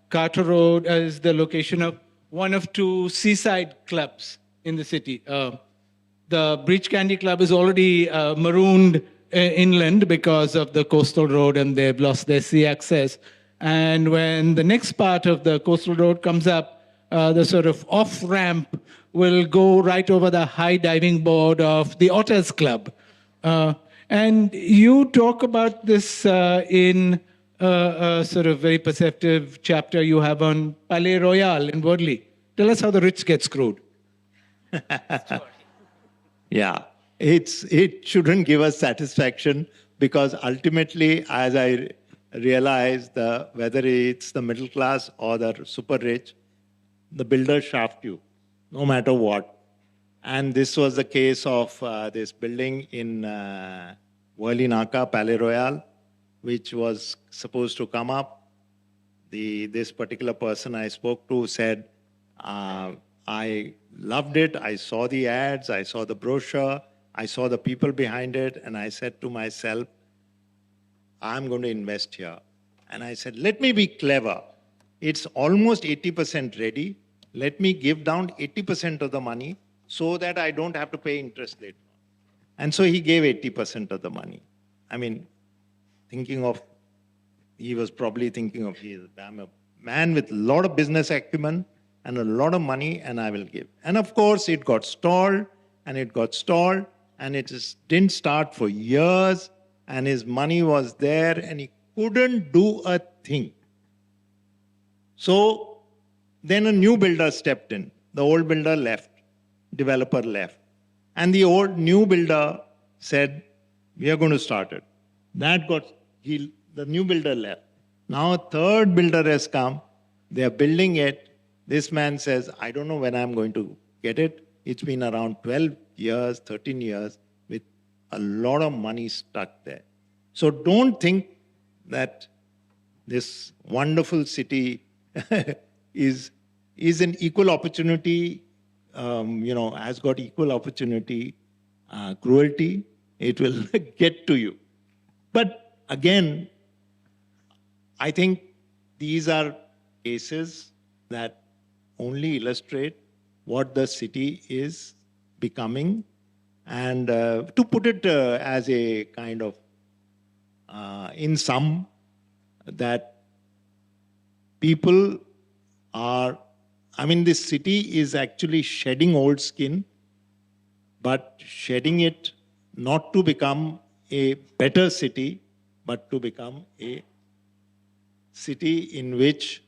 Carter Road is the location of one of two seaside clubs in the city. The Breach Candy Club is already marooned inland because of the coastal road and they've lost their sea access. And when the next part of the coastal road comes up, the sort of off-ramp will go right over the high diving board of the Otters Club. And you talk about this in a sort of very perceptive chapter you have on Palais Royal in Worli. Tell us how the rich get screwed. Yeah, it shouldn't give us satisfaction because ultimately, as I realize, whether it's the middle class or the super rich, the builders shaft you, no matter what. And this was the case of this building in Worli Naka, Palais Royal, which was supposed to come up. This particular person I spoke to said, I loved it. I saw the ads. I saw the brochure. I saw the people behind it. And I said to myself, I'm going to invest here. And I said, let me be clever. It's almost 80% ready. Let me give down 80% of the money so that I don't have to pay interest later on. And so he gave 80% of the money. I mean, he was probably thinking of, I'm a man with a lot of business acumen and a lot of money, and I will give. And of course, it got stalled, and it just didn't start for years, and his money was there, and he couldn't do a thing. So then a new builder stepped in. The old builder left, developer left. And the new builder said, we are going to start it. The new builder left. Now a third builder has come. They are building it. This man says, I don't know when I'm going to get it. It's been around 12 years, 13 years with a lot of money stuck there. So don't think that this wonderful city is an equal opportunity, has got equal opportunity, cruelty. It will get to you. But again, I think these are cases that only illustrate what the city is becoming. And to put it as a kind of, in sum, that people this city is actually shedding old skin, but shedding it not to become a better city, but to become a city in which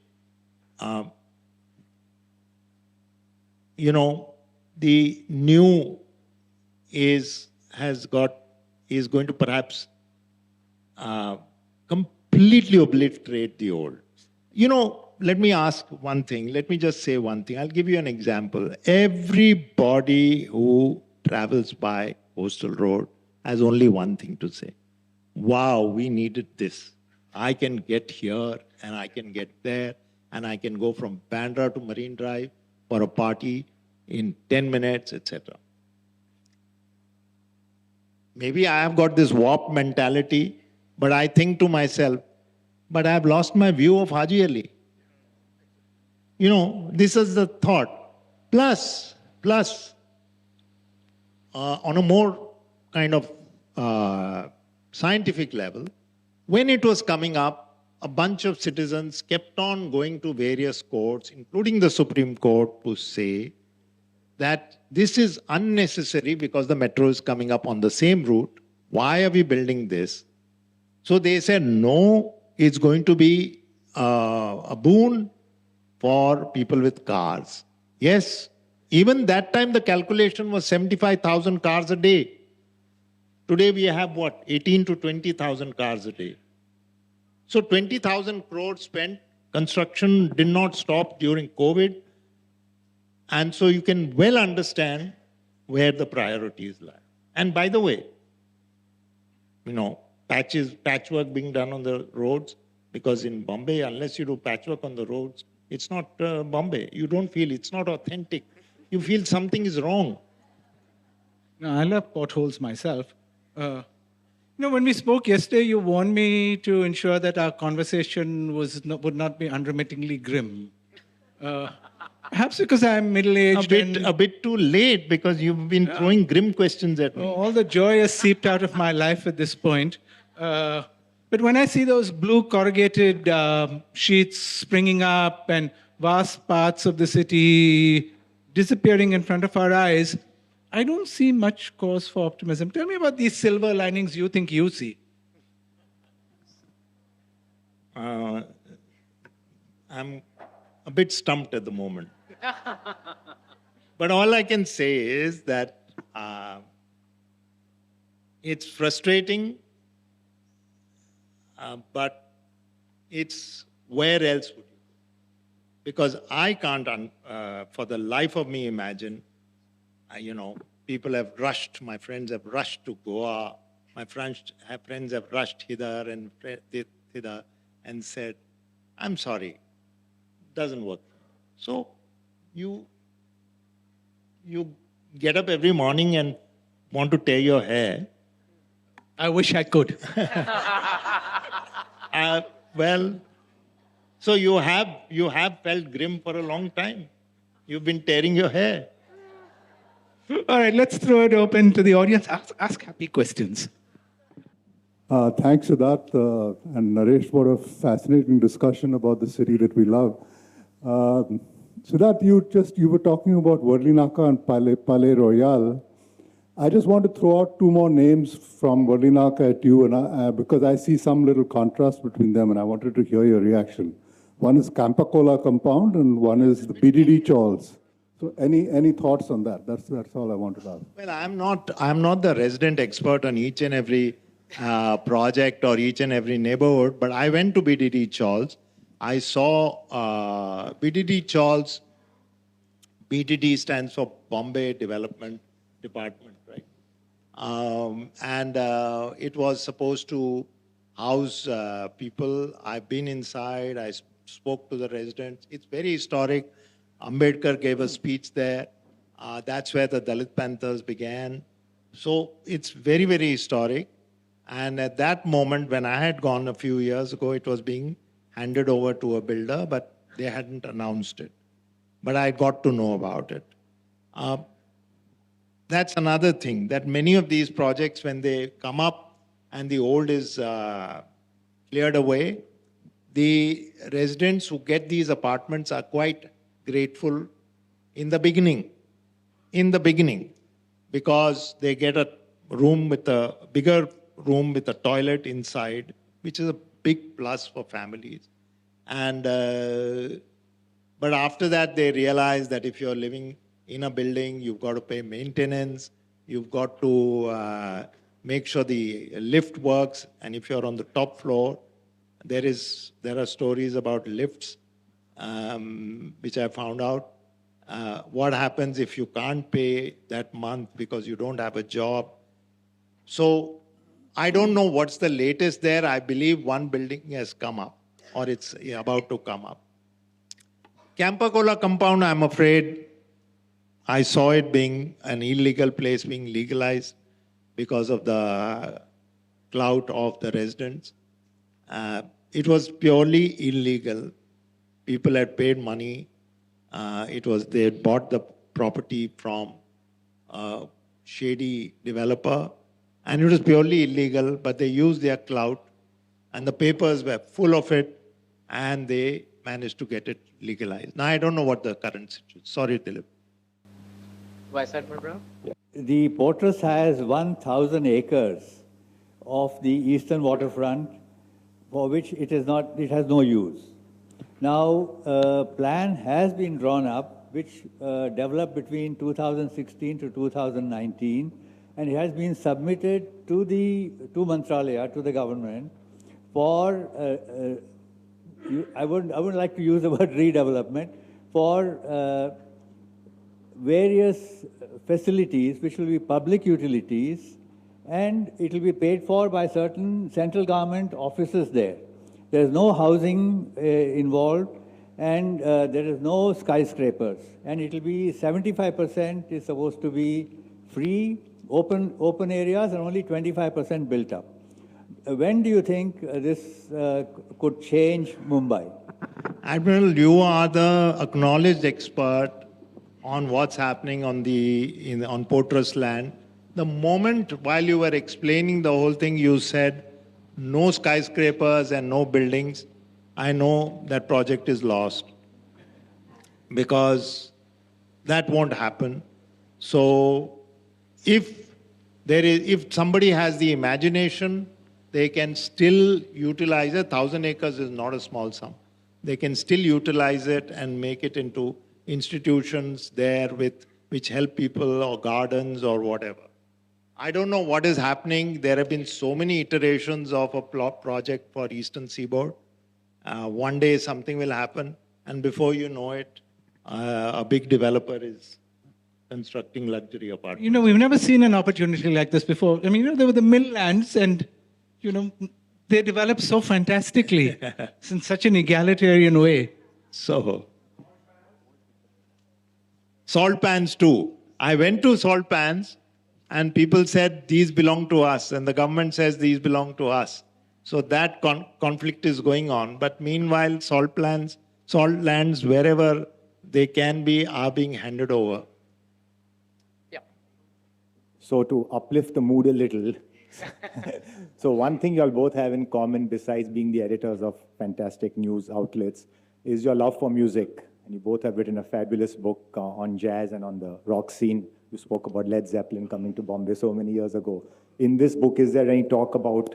the new is going to perhaps completely obliterate the old. Let me ask one thing. Let me just say one thing. I'll give you an example. Everybody who travels by Coastal Road has only one thing to say. Wow, we needed this. I can get here and I can get there and I can go from Bandra to Marine Drive for a party in 10 minutes, etc. maybe I have got this warped mentality, but I think to myself, but I have lost my view of Haji Ali. This is the thought. Plus, on a more kind of scientific level, when it was coming up, a bunch of citizens kept on going to various courts, including the Supreme Court, to say that this is unnecessary because the metro is coming up on the same route. Why are we building this? So they said, no, it's going to be a boon for people with cars. Yes, even that time the calculation was 75,000 cars a day. Today we have what, 18 to 20,000 cars a day. So 20,000 crores spent, construction did not stop during COVID. And so you can well understand where the priorities lie. And by the way, patchwork being done on the roads, because in Bombay, unless you do patchwork on the roads, it's not Bombay. You don't feel, it's not authentic. You feel something is wrong. No, I love potholes myself. When we spoke yesterday, you warned me to ensure that our conversation would not be unremittingly grim. Perhaps because I'm middle-aged. A bit too late, because you've been throwing grim questions at me. All the joy has seeped out of my life at this point. But when I see those blue corrugated sheets springing up and vast parts of the city disappearing in front of our eyes, I don't see much cause for optimism. Tell me about these silver linings you think you see. I'm a bit stumped at the moment. But all I can say is that it's frustrating, but it's where else would you? Because I can't, for the life of me, imagine, people have rushed, my friends have rushed to Goa, my friends have rushed hither and said, I'm sorry, doesn't work. So you get up every morning and want to tear your hair. I wish I could. So you have felt grim for a long time. You've been tearing your hair. All right, let's throw it open to the audience. Ask happy questions. Thanks, Sidharth and Naresh, for a fascinating discussion about the city that we love. Sidharth, you were talking about Varlinaka and Palais Royal. I just want to throw out two more names from Varlinaka at you, and because I see some little contrast between them, and I wanted to hear your reaction. One is Campacola Compound, and one is the BDD Chawls. So, any thoughts on that? That's all I wanted to ask. Well, I'm not the resident expert on each and every project or each and every neighborhood, but I went to BDD Chawls. I saw BDD Chawls. BDD stands for Bombay Development Department, right? And it was supposed to house people. I've been inside. I spoke to the residents. It's very historic. Ambedkar gave a speech there. That's where the Dalit Panthers began. So it's very, very historic. And at that moment, when I had gone a few years ago, it was being handed over to a builder, but they hadn't announced it. But I got to know about it. That's another thing, that many of these projects, when they come up and the old is cleared away, the residents who get these apartments are quite grateful in the beginning, because they get a room with a bigger room with a toilet inside, which is a big plus for families. And but after that, they realize that if you're living in a building, you've got to pay maintenance, you've got to make sure the lift works, and if you're on the top floor, there are stories about lifts, which I found out. What happens if you can't pay that month because you don't have a job? So I don't know what's the latest there. I believe one building has come up, or it's about to come up. Campacola Compound, I'm afraid, I saw it being an illegal place being legalized. because of the clout of the residents. It was purely illegal. People had paid money. They had bought the property from a shady developer, and it was purely illegal, but they used their clout, and the papers were full of it, and they managed to get it legalized. Now, I don't know what the current situation is. Sorry, Dilip. Vice Admiral? The Fortress has 1,000 acres of the eastern waterfront for which it has no use. Now, a plan has been drawn up which developed between 2016 to 2019, and it has been submitted to Mantralaya, to the government, for, I wouldn't like to use the word redevelopment, for various facilities which will be public utilities, and it will be paid for by certain central government offices there. There is no housing involved, and there is no skyscrapers. And it will be 75% is supposed to be free, open areas, and only 25% built up. When do you think this could change Mumbai? Admiral, you are the acknowledged expert on what's happening on Fortress land. The moment while you were explaining the whole thing, you said no skyscrapers and no buildings. I know that project is lost because that won't happen. So if somebody has the imagination, they can still utilize it. 1,000 acres is not a small sum. They can still utilize it and make it into institutions there which help people, or gardens or whatever. I don't know what is happening. There have been so many iterations of a project for Eastern Seaboard. One day something will happen, and before you know it, a big developer is constructing luxury apartments. You know, we've never seen an opportunity like this before. I mean, you know, there were the mill lands, and, you know, they developed so fantastically in such an egalitarian way. So, salt pans too. I went to salt pans, and people said, these belong to us, and the government says these belong to us. So that conflict is going on. But meanwhile, salt lands, wherever they can be, are being handed over. Yeah. So to uplift the mood a little, so one thing you all both have in common, besides being the editors of fantastic news outlets, is your love for music. And you both have written a fabulous book on jazz and on the rock scene. You spoke about Led Zeppelin coming to Bombay so many years ago. In this book, is there any talk about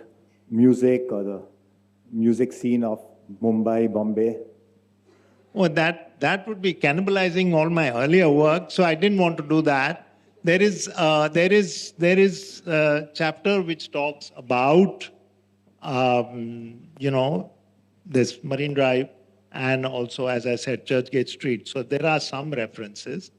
music or the music scene of Mumbai, Bombay? Well, that would be cannibalizing all my earlier work, so I didn't want to do that. There is a chapter which talks about, you know, this Marine Drive, and also, as I said, Churchgate Street. So there are some references,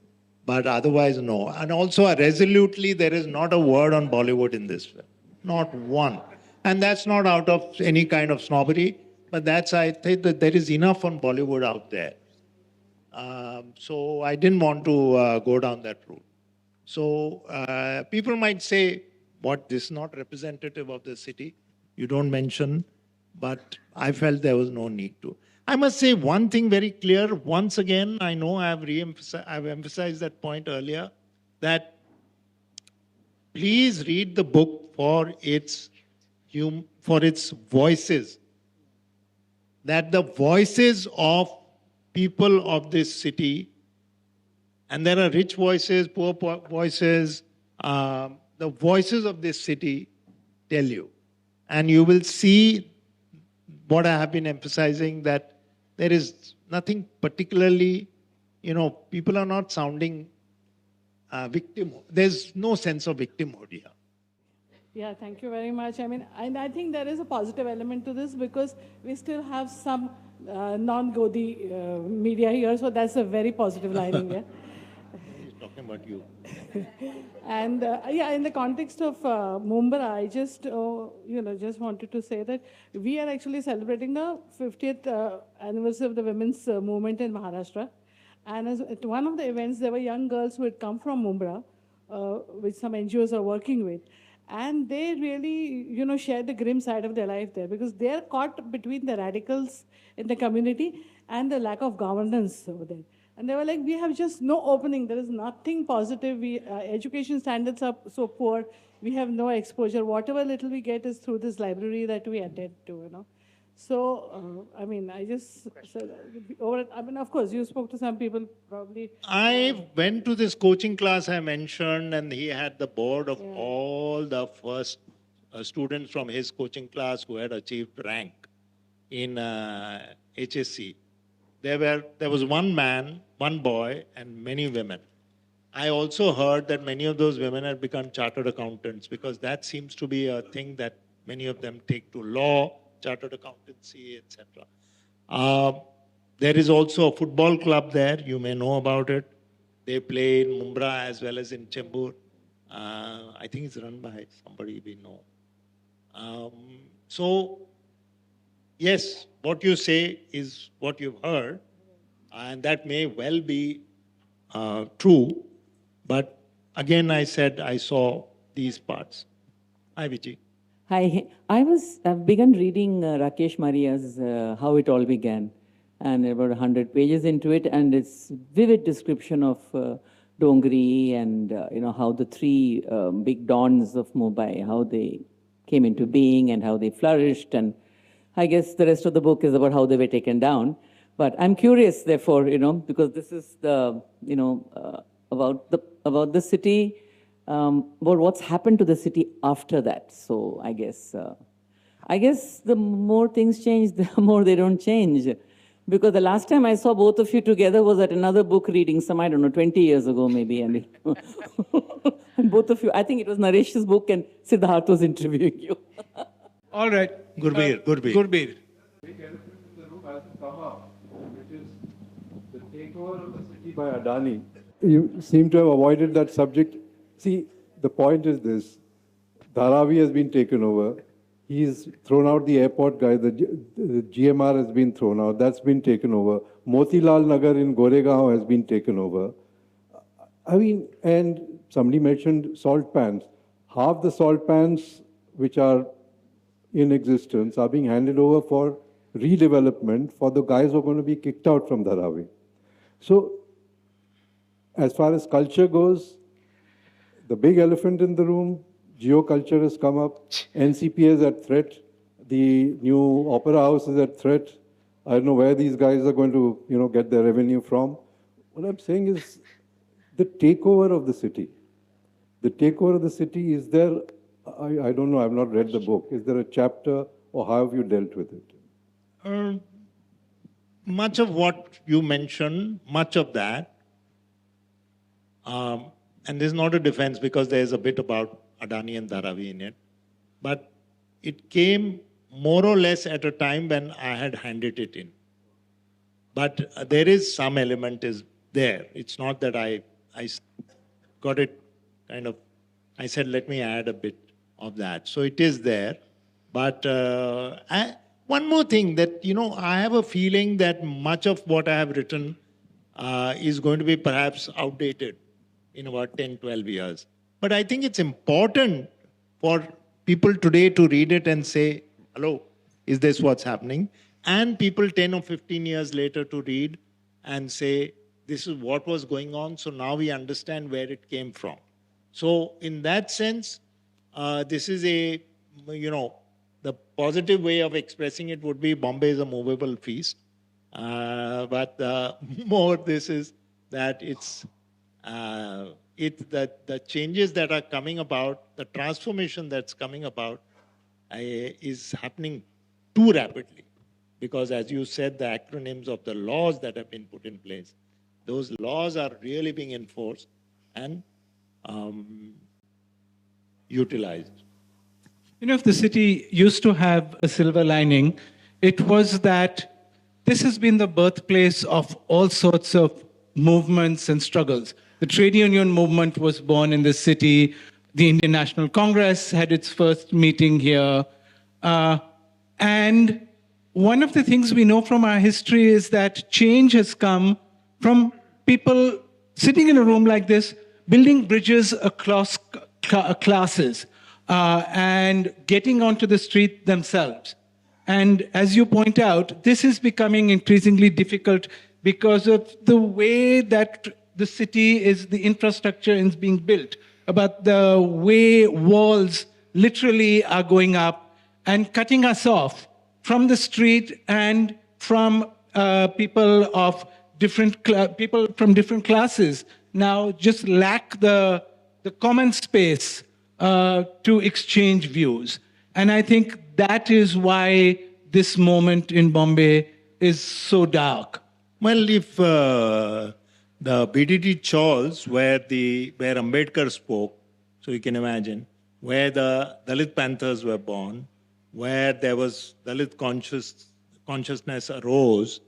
but otherwise, no. And also, resolutely, there is not a word on Bollywood in this film. Not one. And that's not out of any kind of snobbery, but I think that there is enough on Bollywood out there. So I didn't want to go down that route. So people might say, what, this is not representative of the city? You don't mention, but I felt there was no need to. I must say one thing very clear. Once again, I know I've emphasized that point earlier, that please read the book for its voices. That the voices of people of this city, and there are rich voices, poor voices, the voices of this city tell you. And you will see what I have been emphasizing, that there is nothing particularly, you know, people are not sounding victim. There's no sense of victimhood here. Yeah, thank you very much. I mean, and I think there is a positive element to this because we still have some non-Godi media here, so that's a very positive lining here. He's talking about you. And yeah, in the context of Mumbai, I just just wanted to say that we are actually celebrating the 50th anniversary of the women's movement in Maharashtra. And at one of the events, there were young girls who had come from Mumbai, which some NGOs are working with. And they really, share the grim side of their life there because they're caught between the radicals in the community and the lack of governance over there. And they were like, we have just no opening. There is nothing positive. Education standards are so poor. We have no exposure. Whatever little we get is through this library that we attend to. So, I just said, of course, you spoke to some people probably. I went to this coaching class I mentioned, and he had the board of all the first students from his coaching class who had achieved rank in HSC. There was one man, one boy, and many women. I also heard that many of those women had become chartered accountants because that seems to be a thing that many of them take to law, chartered accountancy, etc. There is also a football club there. You may know about it. They play in Mumbai as well as in Chembur. I think it's run by somebody we know. So, yes, what you say is what you've heard, and that may well be true. But again, I said I saw these parts. Hi, Vijay. Hi, I've begun reading Rakesh Maria's How It All Began, and about 100 pages into it, and it's vivid description of Dongri and how the three big dons of Mumbai, how they came into being and how they flourished, and I guess the rest of the book is about how they were taken down. But I'm curious, therefore, because this is the about the city. But what's happened to the city after that? So I guess the more things change, the more they don't change. Because the last time I saw both of you together was at another book reading, 20 years ago maybe. And, and both of you, I think it was Naresh's book and Sidharth was interviewing you. All right. Gurbir. Gurbir. Big elephant in the room hasn't come up, which is the takeover of the city by Adani. You seem to have avoided that subject. See, the point is this. Dharavi has been taken over. He's thrown out the airport guy. The GMR has been thrown out. That's been taken over. Motilal Nagar in Goregaon has been taken over. And somebody mentioned salt pans. Half the salt pans which are in existence are being handed over for redevelopment for the guys who are going to be kicked out from Dharavi. So, as far as culture goes, the big elephant in the room, geoculture has come up, NCP is at threat, the new opera house is at threat. I don't know where these guys are going to, get their revenue from. What I'm saying is the takeover of the city. The takeover of the city, is there, I don't know, I've not read the book. Is there a chapter or how have you dealt with it? Much of what you mentioned, much of that, and this is not a defense because there's a bit about Adani and Dharavi in it, but it came more or less at a time when I had handed it in. But there is some element is there. It's not that I got it kind of, I said, let me add a bit of that. So it is there. But one more thing that, I have a feeling that much of what I have written is going to be perhaps outdated in about 10, 12 years. But I think it's important for people today to read it and say, hello, is this what's happening? And people 10 or 15 years later to read and say, this is what was going on, so now we understand where it came from. So in that sense, this is the positive way of expressing it would be Bombay is a movable feast. But more this is that the changes that are coming about, the transformation that's coming about is happening too rapidly. Because as you said, the acronyms of the laws that have been put in place, those laws are really being enforced and utilized. If the city used to have a silver lining, it was that this has been the birthplace of all sorts of movements and struggles. The trade union movement was born in this city. The Indian National Congress had its first meeting here. And one of the things we know from our history is that change has come from people sitting in a room like this, building bridges across classes, and getting onto the street themselves. And as you point out, this is becoming increasingly difficult because of the way that the city is, the infrastructure is being built, about the way walls literally are going up and cutting us off from the street and from people from different classes now just lack the common space to exchange views. And I think that is why this moment in Bombay is so dark. Well, if the BDT Chawls, where Ambedkar spoke, so you can imagine, where the Dalit Panthers were born, where there was Dalit consciousness arose,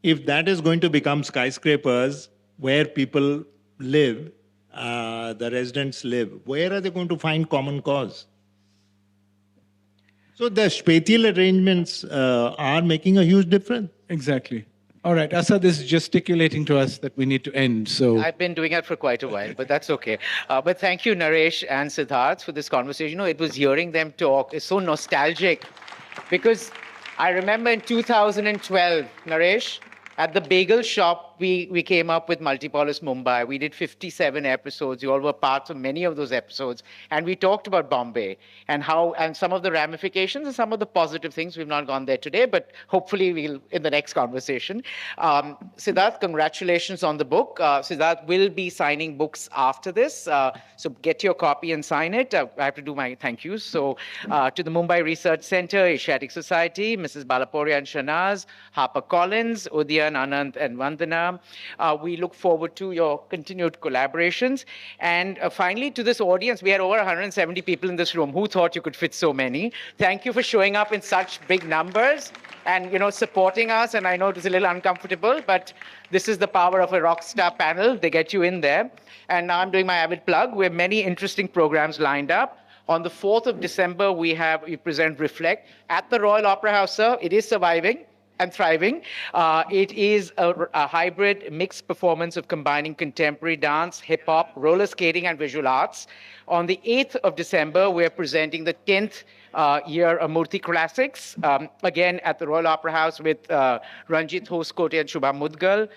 if that is going to become skyscrapers where people live, the residents live, where are they going to find common cause? So the spatial arrangements are making a huge difference. Exactly. All right, Asad is gesticulating to us that we need to end. So I've been doing it for quite a while, but that's okay. But thank you, Naresh and Sidharth, for this conversation. You know, it was hearing them talk is so nostalgic because I remember in 2012, Naresh, at the bagel shop, we came up with Multipolis Mumbai. We did 57 episodes. You all were parts of many of those episodes. And we talked about Bombay and some of the ramifications and some of the positive things. We've not gone there today, but hopefully we'll in the next conversation. Sidharth, congratulations on the book. Sidharth will be signing books after this. So get your copy and sign it. I have to do my thank yous. So to the Mumbai Research Center, Asiatic Society, Mrs. Balaporia and Shanaz, HarperCollins, Udian, Anand, and Vandana. We look forward to your continued collaborations. And finally, to this audience, we had over 170 people in this room. Who thought you could fit so many? Thank you for showing up in such big numbers and, you know, supporting us. And I know it was a little uncomfortable, but this is the power of a rock star panel. They get you in there. And now I'm doing my avid plug. We have many interesting programs lined up. On the 4th of December, we present Reflect at the Royal Opera House, sir. It is surviving and thriving. It is a hybrid mixed performance of combining contemporary dance, hip hop, roller skating, and visual arts. On the 8th of December, we're presenting the 10th year Murthy Classics, again at the Royal Opera House with Ranjit Hoskote and Shubham Mudgal.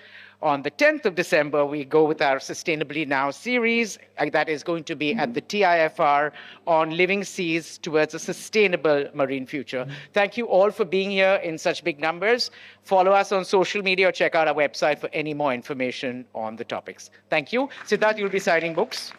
On the 10th of December, we go with our Sustainably Now series. That is going to be at the TIFR on living seas towards a sustainable marine future. Thank you all for being here in such big numbers. Follow us on social media or check out our website for any more information on the topics. Thank you. Sidharth, you'll be signing books.